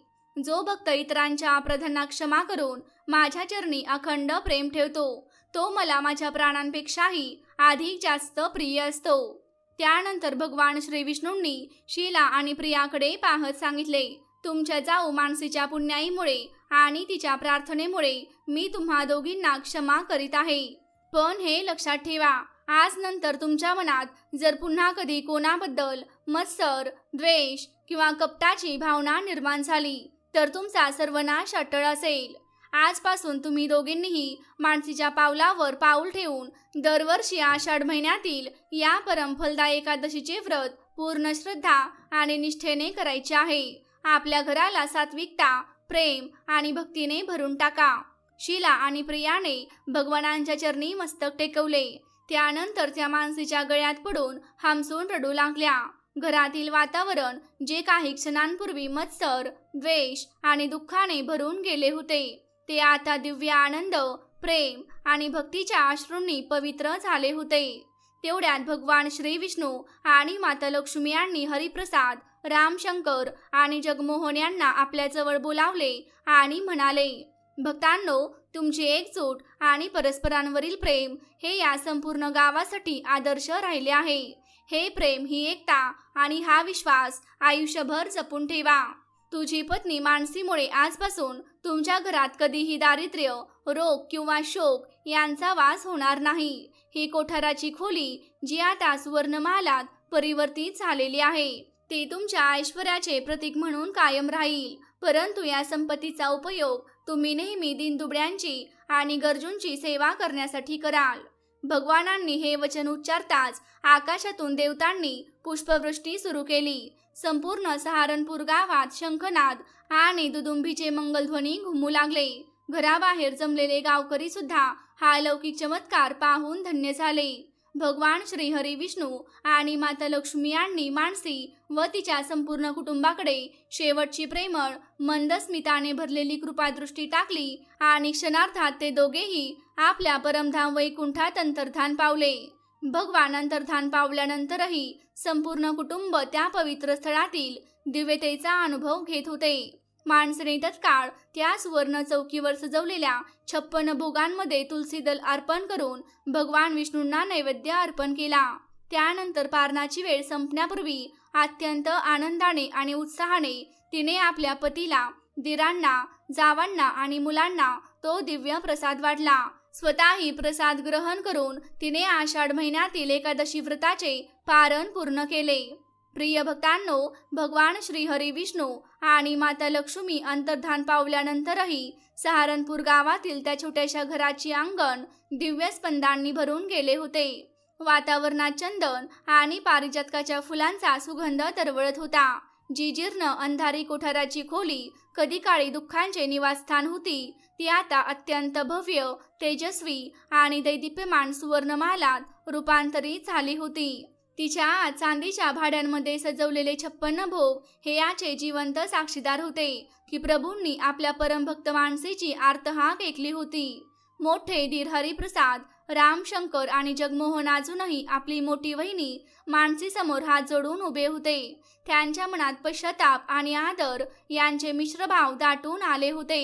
Speaker 1: जो भक्त इतरांच्या अपराधांना क्षमा करून माझ्या चरणी अखंड प्रेम ठेवतो, तो मला माझ्या प्राणांपेक्षाही अधिक जास्त प्रिय असतो. त्यानंतर भगवान श्री विष्णूंनी शीला आणि प्रियाकडे पाहत सांगितले, तुमच्या जाऊ मानसीच्या पुण्याईमुळे आणि तिच्या प्रार्थनेमुळे मी तुम्हा दोघींना क्षमा करीत आहे. पण हे लक्षात ठेवा, आज नंतर तुमच्या मनात जर पुन्हा कधी कोणाबद्दल मत्सर, द्वेष किंवा कपटाची भावना निर्माण झाली तर तुमचा सर्वनाश अटळ असेल. आजपासून तुम्ही दोघींनीही मानसीच्या पावलावर पाऊल ठेवून दरवर्षी आषाढ महिन्यातील या परमफलदा एकादशीचे व्रत पूर्ण श्रद्धा आणि निष्ठेने करायचे आहे. आपल्या घराला सात्विकता, प्रेम आणि भक्तीने भरून टाका. शीला आणि प्रियाने भगवानांच्या चरणी मस्तक टेकवले. त्यानंतर त्या मानसीच्या गळ्यात पडून हमसून रडू लागल्या. घरातील वातावरण जे काही क्षणांपूर्वी मत्सर, द्वेष आणि दुःखाने भरून गेले होते, ते आता दिव्य आनंद, प्रेम आणि भक्तीच्या अश्रूंनी पवित्र झाले होते. तेवढ्यात भगवान श्री विष्णू आणि माता लक्ष्मी यांनी हरिप्रसाद, रामशंकर आणि जगमोहन यांना आपल्या जवळ बोलावले आणि म्हणाले, भक्तांनो, तुमची एकजूट आणि परस्परांवरील प्रेम हे या संपूर्ण गावासाठी आदर्श राहिले आहे. हे प्रेम, ही एकता आणि हा विश्वास आयुष्यभर जपून ठेवा. तुझी पत्नी मानसीमुळे आजपासून तुमच्या घरात कधीही दारिद्र्य, रोग किंवा शोक यांचा वास होणार नाही. ही कोठाराची खोली जी आता सुवर्णमहालात परिवर्तित झालेली आहे, ती तुमच्या ऐश्वर्याचे प्रतीक म्हणून कायम राहील. परंतु या संपत्तीचा उपयोग तुम्ही नेहमी दीनदुबळ्यांची आणि गरजूंची सेवा करण्यासाठी कराल. भगवानांनी हे वचन उच्चारताच आकाशातून देवतांनी पुष्पवृष्टी सुरू केली. संपूर्ण सहारनपूर गावात शंखनाद आणि दुदुंबीचे मंगलध्वनी घुमू लागले. घराबाहेर जमलेले गावकरी सुद्धा हा अलौकिक चमत्कार पाहून धन्य झाले. भगवान श्री हरी विष्णू आणि माता लक्ष्मी यांनी मानसी व तिच्या संपूर्ण कुटुंबाकडे शेवटची प्रेमळ, मंद स्मिताने भरलेली कृपादृष्टी टाकली आणि क्षणार्धात ते दोघेही आपल्या परमधाम वैकुंठात अंतर्धान पावले. भगवान अंतर्धान पावल्यानंतरही संपूर्ण कुटुंब त्या पवित्र स्थळातील दिव्यतेचा अनुभव घेत होते. माणसाने तत्काळ त्या सुवर्ण चौकीवर सजवलेल्या 56 भोगांमध्ये तुलसीदल अर्पण करून भगवान विष्णूंना नैवेद्य अर्पण केला. त्यानंतर पारणाची वेळ संपण्यापूर्वी अत्यंत आनंदाने आणि उत्साहाने तिने आपल्या पतीला, दिरांना, जावांना आणि मुलांना तो दिव्य प्रसाद वाढला. स्वतःही प्रसाद ग्रहण करून तिने आषाढ महिन्यातील एकादशी व्रताचे पारण पूर्ण केले. प्रिय भक्तांनो, भगवान श्री हरी विष्णू आणि माता लक्ष्मी अंतर्धान पावल्यानंतरही सहारनपूर गावातील त्या छोट्याशा घराची अंगण दिव्य स्पंदांनी भरून गेले होते. वातावरणात चंदन आणि पारिजातकाच्या फुलांचा सुगंध तरवळत होता. जी जीर्ण अंधारी कोठाराची खोली कधी काळी दुःखांचे निवासस्थान होती, ती आता अत्यंत भव्य, तेजस्वी आणि दैदिप्यमान सुवर्णमहालात रूपांतरित झाली होती. तिच्या आत चांदीच्या भाड्यांमध्ये सजवलेले 56 भोग हे याचे जिवंत साक्षीदार होते की प्रभूंनी आपल्या परमभक्त मानसीची आर्तहाक ऐकली होती. मोठे धीर हरिप्रसाद, रामशंकर आणि जगमोहन अजूनही आपली मोठी वहिनी मानसी समोर हात जोडून उभे होते. त्यांच्या मनात पश्चाताप आणि आदर यांचे मिश्र भाव दाटून आले होते.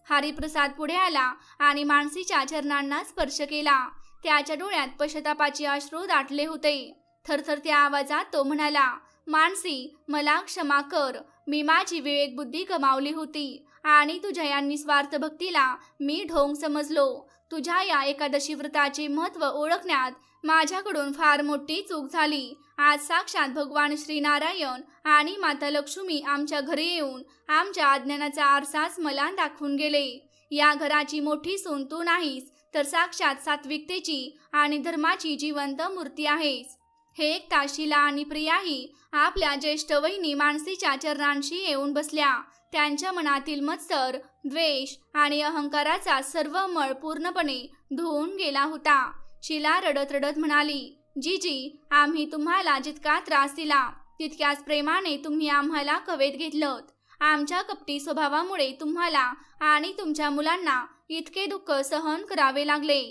Speaker 1: हरिप्रसाद पुढे आला आणि मानसीच्या चरणांना स्पर्श केला. त्याच्या डोळ्यात पश्चातापाचे अश्रू दाटले होते. थरथरत्या आवाजात तो म्हणाला, मानसी, मला क्षमा कर. मी माझी विवेकबुद्धी गमावली होती आणि तुझ्या या निस्वार्थ भक्तीला मी ढोंग समजलो. तुझ्या या एकादशी व्रताचे महत्त्व ओळखण्यात माझ्याकडून फार मोठी चूक झाली. आज साक्षात भगवान श्रीनारायण आणि माता लक्ष्मी आमच्या घरी येऊन आमच्या अज्ञानाचा आरसाच मला दाखवून गेले. या घराची मोठी सून तू नाहीस, तर साक्षात सात्विकतेची आणि धर्माची जिवंत मूर्ती आहेस. हे ऐकता शीला आणि प्रियाही आपल्या ज्येष्ठ वहिनी मानसीच्या चरणांशी येऊन बसल्या. त्यांच्या मनातील मत्सर, द्वेष आणि अहंकाराचा सर्व मळ पूर्णपणे धुवून गेला होता. शीला रडत रडत म्हणाली, जीजी, आम्ही तुम्हाला जितका त्रास दिला तितक्याच प्रेमाने तुम्ही आम्हाला कवेत घेतलं. आमच्या कपटी स्वभावामुळे तुम्हाला आणि तुमच्या मुलांना इतके दुःख सहन करावे लागले.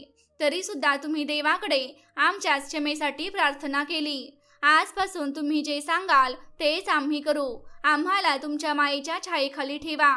Speaker 1: तरी सुद्धा तुम्ही देवाकडे आमच्या क्षमेसाठी प्रार्थना केली. आजपासून तुम्ही जे सांगाल तेच आम्ही करू. आम्हाला तुमच्या मायेच्या छायेखाली ठेवा.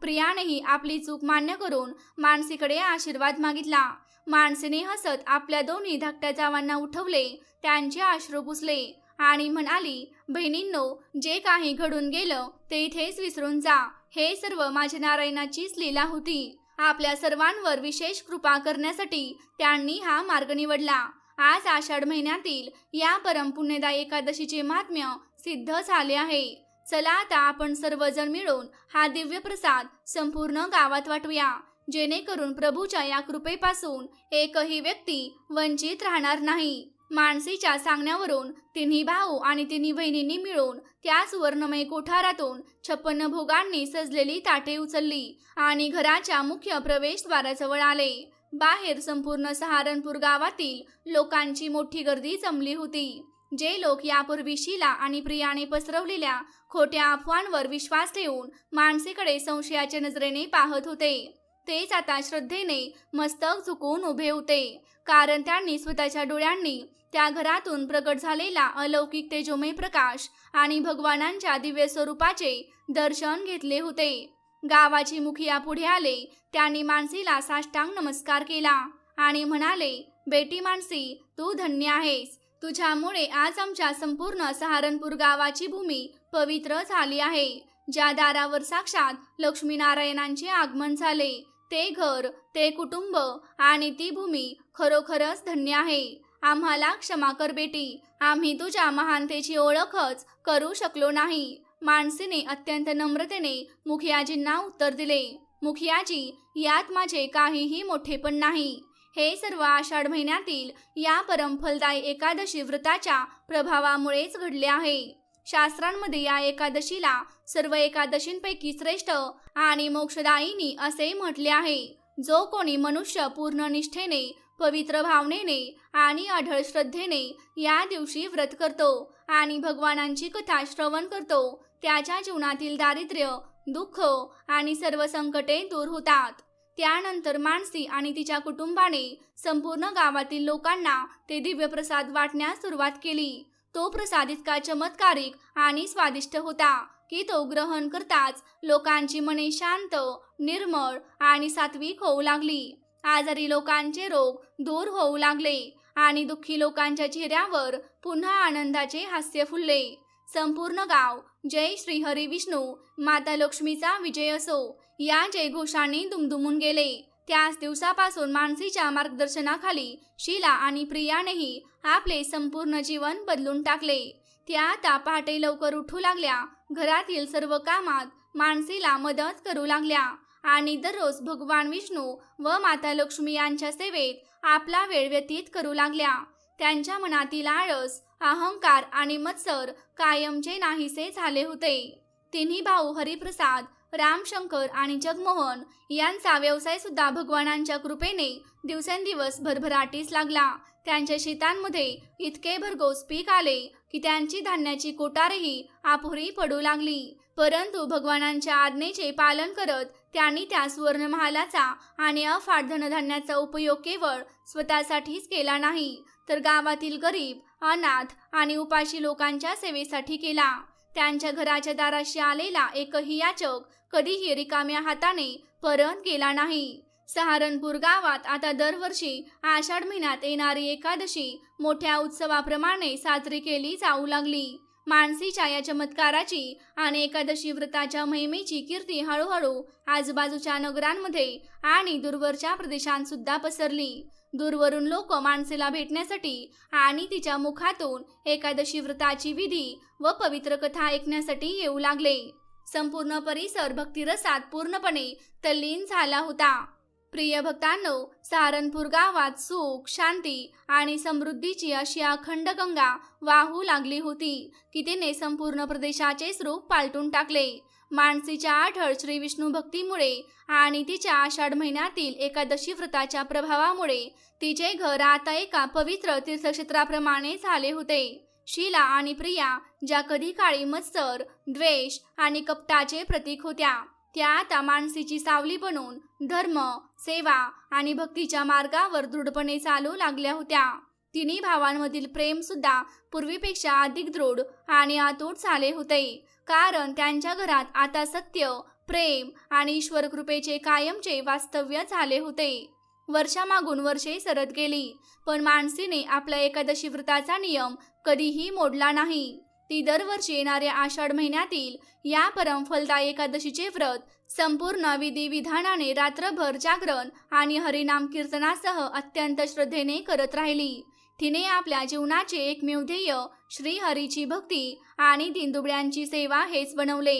Speaker 1: प्रियानेही आपली चूक मान्य करून मानसीकडे आशीर्वाद मागितला. मानसीने हसत आपल्या दोन्ही धाकट्या जावांना उठवले, त्यांचे अश्रू पुसले आणि म्हणाली, बहिणींनो, जे काही घडून गेलं ते इथेच विसरून जा. हे सर्व माझ्या नारायणाचीच लीला होती. आपल्या सर्वांवर विशेष कृपा करण्यासाठी त्यांनी हा मार्ग निवडला. आज आषाढ महिन्यातील या परमपुण्यदायी एकादशीचे महात्म्य सिद्ध झाले आहे. चला आता आपण सर्वजण मिळून हा दिव्य प्रसाद संपूर्ण गावात वाटूया, जेणेकरून प्रभूच्या या कृपेपासून एकही व्यक्ती वंचित राहणार नाही. मानसीच्या सांगण्यावरून तिन्ही भाऊ आणि तिन्ही बहिणींनी मिळून त्या सुवर्णमय कोठारातून 56 भोगांनी सजलेली ताटे उचलली आणि घराच्या मुख्य प्रवेशद्वाराजवळ आले. बाहेर संपूर्ण सहारनपूर गावातील लोकांची मोठी गर्दी जमली होती. जे लोक यापूर्वी शीला आणि प्रियाने पसरवलेल्या खोट्या अफवांवर विश्वास ठेवून मानसीकडे संशयाच्या नजरेने पाहत होते, तेच आता श्रद्धेने मस्तक झुकून उभे होते. कारण त्यांनी स्वतःच्या डोळ्यांनी त्या घरातून प्रकट झालेला अलौकिक तेजोमय प्रकाश आणि भगवानांच्या दिव्य स्वरूपाचे दर्शन घेतले होते. गावाची मुखिया पुढे आले. त्यांनी मानसीला साष्टांग नमस्कार केला आणि म्हणाले, बेटी मानसी, तू धन्य आहेस. तुझ्यामुळे आज आमच्या संपूर्ण सहारनपूर गावाची भूमी पवित्र झाली आहे. ज्या दारावर साक्षात लक्ष्मीनारायणांचे आगमन झाले, ते घर, ते कुटुंब आणि ती भूमी खरोखरच धन्य आहे. आम्हाला क्षमा कर बेटी, आम्ही तुझ्या महानतेची ओळखच करू शकलो नाही. मानसीने अत्यंत नम्रतेने मुखियाजींना उत्तर दिले, मुखियाजी, यात माझे काहीही मोठेपण नाही. हे सर्व आषाढ महिन्यातील या परमफलदायी एकादशी व्रताच्या प्रभावामुळेच घडले आहे. शास्त्रांमध्ये या एकादशीला सर्व एकादशींपैकी श्रेष्ठ आणि मोक्षदायिनी असे म्हटले आहे. जो कोणी मनुष्य पूर्ण निष्ठेने, पवित्र भावनेने आणि अढळ श्रद्धेने या दिवशी व्रत करतो आणि भगवानांची कथा श्रवण करतो, त्याच्या जीवनातील दारिद्र्य, दुःख आणि सर्व संकटे दूर होतात. त्यानंतर मानसी आणि तिच्या कुटुंबाने संपूर्ण गावातील लोकांना ते दिव्य प्रसाद वाटण्यास सुरुवात केली. तो प्रसाद इतका चमत्कारिक आणि स्वादिष्ट होता की तो ग्रहण करताच लोकांची मने शांत, निर्मळ आणि सात्विक होऊ लागली. आजारी लोकांचे रोग दूर होऊ लागले आणि दुःखी लोकांच्या चेहऱ्यावर पुन्हा आनंदाचे हास्य फुलले. संपूर्ण गाव जय श्री हरी विष्णू, माता लक्ष्मीचा विजय असो या जयघोषाने दुमदुमून गेले. त्याच दिवसापासून मानसीच्या मार्गदर्शनाखाली शीला आणि प्रियानेही आपले संपूर्ण जीवन बदलून टाकले. त्या आता पहाटे लवकर उठू लागल्या, घरातील सर्व कामात मानसीला मदत करू लागल्या आणि दररोज भगवान विष्णू व माता लक्ष्मी यांच्या सेवेत आपला वेळ व्यतीत करू लागल्या. त्यांच्या मनातील आळस, अहंकार आणि मत्सर कायमचे नाहीसे झाले होते. तिन्ही भाऊ हरिप्रसाद, रामशंकर आणि जगमोहन यांचा व्यवसाय सुद्धा भगवानांच्या कृपेने दिवसेंदिवस भरभराटीस लागला. त्यांच्या शेतांमध्ये इतके भरघोस पीक आले की त्यांची धान्याची कोठारेही अपुरी पडू लागली. परंतु भगवानांच्या आज्ञेचे पालन करत त्यांनी त्या सुवर्णमहालाचा आणि अफाट धनधान्याचा उपयोग केवळ स्वतःसाठीच केला नाही, तर गावातील गरीब, अनाथ आणि उपाशी लोकांच्या सेवेसाठी केला. त्यांच्या घराच्या दाराशी आलेला एकही याचक कधीही रिकाम्या हाताने परत गेला नाही. सहारनपूर गावात आता दरवर्षी आषाढ महिन्यात येणारी एकादशी मोठ्या उत्सवाप्रमाणे साजरी केली जाऊ लागली. मानसीच्या या चमत्काराची आणि एकादशी व्रताच्या महिमेची कीर्ती हळूहळू आजूबाजूच्या नगरांमध्ये आणि दूरवरच्या प्रदेशांत सुद्धा पसरली. दूरवरून लोक मानसीला भेटण्यासाठी आणि तिच्या मुखातून एकादशी व्रताची विधी व पवित्र कथा ऐकण्यासाठी येऊ लागले. संपूर्ण परिसर भक्तिरसात पूर्णपणे तल्लीन झाला होता. प्रिय भक्तांनो, सहारनपूर गावात सुख, शांती आणि समृद्धीची अशी अखंड गंगा वाहू लागली होती की तिने संपूर्ण प्रदेशाचे स्वरूप पालटून टाकले. मानसीच्या आढळ श्री विष्णू भक्तीमुळे आणि तिच्या आषाढ महिन्यातील एकादशी व्रताच्या प्रभावामुळे तिचे घर आता एका पवित्र तीर्थक्षेत्राप्रमाणे झाले होते. शीला आणि प्रिया, ज्या कधी काळी मत्सर, द्वेष आणि कपटाचे प्रतीक होत्या, त्या आता मानसीची सावली बनून धर्म, सेवा आणि भक्तीच्या मार्गावर दृढपणे चालू लागल्या होत्या. तिन्ही भावांमधील प्रेम सुद्धा पूर्वीपेक्षा अधिक दृढ आणि अतूट झाले होते, कारण त्यांच्या घरात आता सत्य, प्रेम आणि ईश्वर कृपेचे कायमचे वास्तव्य झाले होते. वर्षामागून वर्षे सरत गेली, पण मानसीने आपला एकादशी व्रताचा नियम कधीही मोडला नाही. ती दरवर्षी येणाऱ्या आषाढ महिन्यातील या परम फलदायी एकादशीचे व्रत संपूर्ण विधिविधानाने रात्रभर जागरण आणि हरिनाम कीर्तनासह अत्यंत श्रद्धेने करत राहिली. तिने आपल्या जीवनाचे एकमेव ध्येय श्री हरीची भक्ती आणि दीनदुबळ्यांची सेवा हेच बनवले.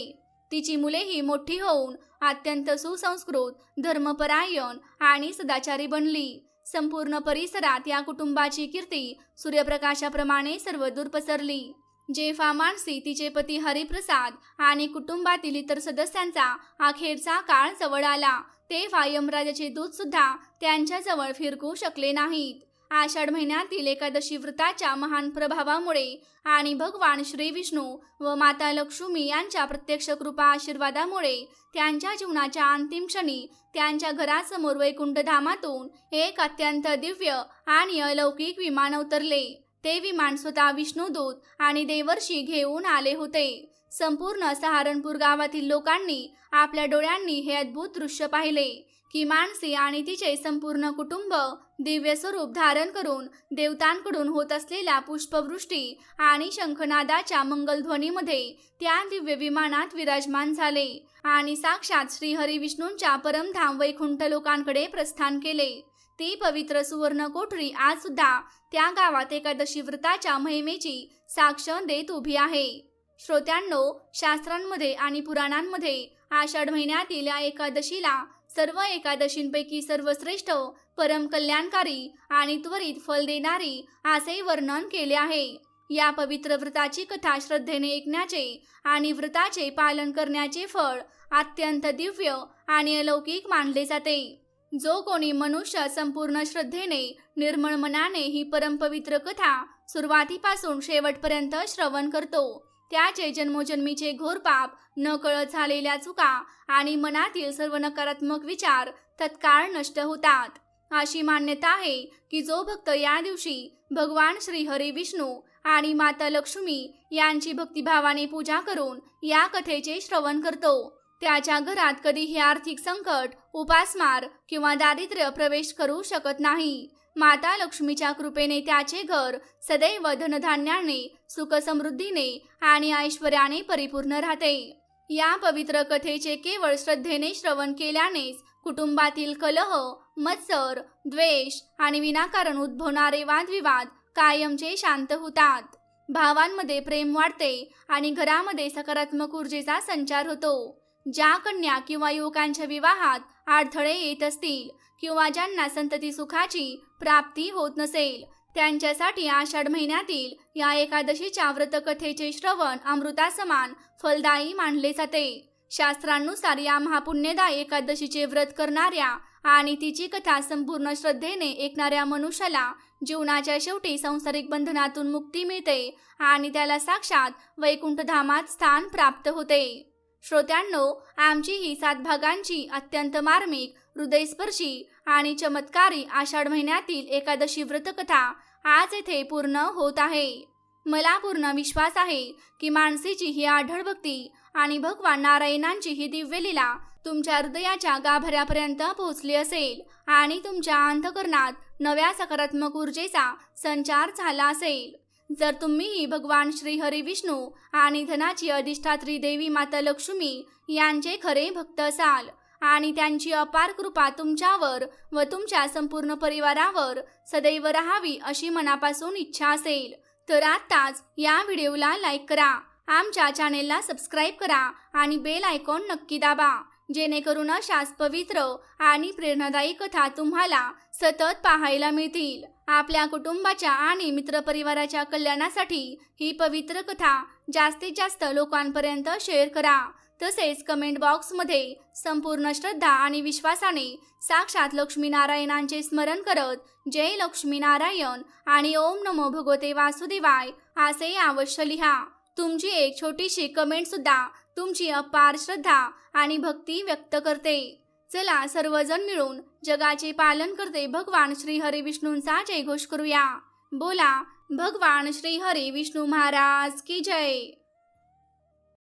Speaker 1: तिची मुलेही मोठी होऊन अत्यंत सुसंस्कृत, धर्मपरायण आणि सदाचारी बनली. संपूर्ण परिसरात या कुटुंबाची कीर्ती सूर्यप्रकाशाप्रमाणे सर्वदूर पसरली. जेव्हा मानसी, तिचे पती हरिप्रसाद आणि कुटुंबातील इतर सदस्यांचा अखेरचा काळ जवळ आला, तेव्हा यमराजाचे दूत सुद्धा त्यांच्या जवळ फिरकू शकले नाहीत. आषाढ महिन्यातील एकादशी व्रताच्या महान प्रभावामुळे आणि भगवान श्री विष्णू व माता लक्ष्मी यांच्या प्रत्यक्ष कृपा आशीर्वादामुळे त्यांच्या जीवनाच्या अंतिम क्षणी त्यांच्या घरासमोर वैकुंठधामातून एक अत्यंत दिव्य आणि अलौकिक विमान उतरले. ते विमान स्वतः विष्णुदूत आणि देवर्षी घेऊन आले होते. संपूर्ण सहारनपूर गावातील लोकांनी आपल्या डोळ्यांनी हे अद्भुत दृश्य पाहिले की मानसी आणि तिचे संपूर्ण कुटुंब दिव्य स्वरूप धारण करून देवतांकडून होत असलेल्या पुष्पवृष्टी आणि शंखनादाच्या मंगलध्वनीमध्ये त्या दिव्य विमानात विराजमान झाले आणि साक्षात श्री हरी विष्णूंच्या परमधाम वैकुंठ लोकांकडे प्रस्थान केले. ती पवित्र सुवर्ण कोठरी आज सुद्धा त्या गावात एकादशी व्रताच्या महिमेची साक्ष देत उभी आहे. श्रोत्यांनो, शास्त्रांमध्ये आणि पुराणांमध्ये आषाढ महिन्यातील या एकादशीला सर्व एकादशींपैकी सर्वश्रेष्ठ, परम कल्याणकारी आणि त्वरित फल देणारी असे वर्णन केले आहे. या पवित्र व्रताची कथा श्रद्धेने ऐकण्याचे आणि व्रताचे पालन करण्याचे फळ अत्यंत दिव्य आणि अलौकिक मानले जाते. जो कोणी मनुष्य संपूर्ण श्रद्धेने, निर्मळ मनाने ही परमपवित्र कथा सुरुवातीपासून शेवटपर्यंत श्रवण करतो, त्याचे जन्मोजन्मीचे घोर पाप, न कळत झालेल्या चुका आणि मनातील सर्व नकारात्मक विचार तत्काळ नष्ट होतात. अशी मान्यता आहे की जो भक्त या दिवशी भगवान श्री हरी विष्णू आणि माता लक्ष्मी यांची भक्तिभावाने पूजा करून या कथेचे श्रवण करतो, त्याच्या घरात कधीही आर्थिक संकट, उपासमार किंवा दारिद्र्य प्रवेश करू शकत नाही. माता लक्ष्मीच्या कृपेने त्याचे घर सदैव धनधान्याने, सुखसमृद्धीने आणि ऐश्वर्याने परिपूर्ण राहते. या पवित्र कथेचे केवळ श्रद्धेने श्रवण केल्यानेच कुटुंबातील कलह, मत्सर, द्वेष आणि विनाकारण उद्भवणारे वादविवाद कायमचे शांत होतात. भावांमध्ये प्रेम वाढते आणि घरामध्ये सकारात्मक ऊर्जेचा संचार होतो. ज्या कन्या किंवा युवकांच्या विवाहात अडथळे येत असतील किंवा ज्यांना संतती सुखाची प्राप्ती होत नसेल, त्यांच्यासाठी आषाढ महिन्यातील या एकादशीच्या व्रतकथेचे श्रवण अमृतासमान फलदायी मानले जाते. शास्त्रानुसार या महापुण्यदायी एकादशीचे व्रत करणाऱ्या आणि तिची कथा संपूर्ण श्रद्धेने ऐकणाऱ्या मनुष्याला जीवनाच्या शेवटी सांसारिक बंधनातून मुक्ती मिळते आणि त्याला साक्षात वैकुंठधामात स्थान प्राप्त होते. श्रोत्यांनो, आमची ही 7 भागांची अत्यंत मार्मिक, हृदयस्पर्शी आणि चमत्कारी आषाढ महिन्यातील एकादशी व्रतकथा आज येथे पूर्ण होत आहे. मला पूर्ण विश्वास आहे की माणसेची ही आढळ भक्ती आणि भगवान नारायणांची ही दिव्य लीला तुमच्या हृदयाच्या गाभाऱ्यापर्यंत पोहोचली असेल आणि तुमच्या अंतःकरणात नव्या सकारात्मक ऊर्जेचा संचार झाला असेल. जर तुम्हीही भगवान श्री हरी विष्णू आणि धनाची अधिष्ठात्री देवी माता लक्ष्मी यांचे खरे भक्त असाल आणि त्यांची अपार कृपा तुमच्यावर व तुमच्या संपूर्ण परिवारावर सदैव राहावी अशी मनापासून इच्छा असेल, तर आत्ताच या व्हिडिओला लाईक करा, आमच्या चॅनेलला सबस्क्राईब करा आणि बेल आयकॉन नक्की दाबा, जेणेकरून अशाच पवित्र आणि प्रेरणादायी कथा तुम्हाला सतत पाहायला मिळतील. आपल्या कुटुंबाच्या आणि मित्रपरिवाराच्या कल्याणासाठी ही पवित्र कथा जास्तीत जास्त लोकांपर्यंत शेअर करा. तसेच कमेंट बॉक्समध्ये संपूर्ण श्रद्धा आणि विश्वासाने साक्षात लक्ष्मीनारायणांचे स्मरण करत जय लक्ष्मीनारायण आणि ओम नमो भगवते वासुदेवाय असे अवश्य लिहा. तुमची एक छोटीशी कमेंट सुद्धा तुमची अपार श्रद्धा आणि भक्ती व्यक्त करते. चला सर्वजण मिळून जगाचे पालन करते भगवान श्री हरी विष्णूंचा जयघोष करूया. बोला भगवान श्री हरी विष्णू महाराज की जय.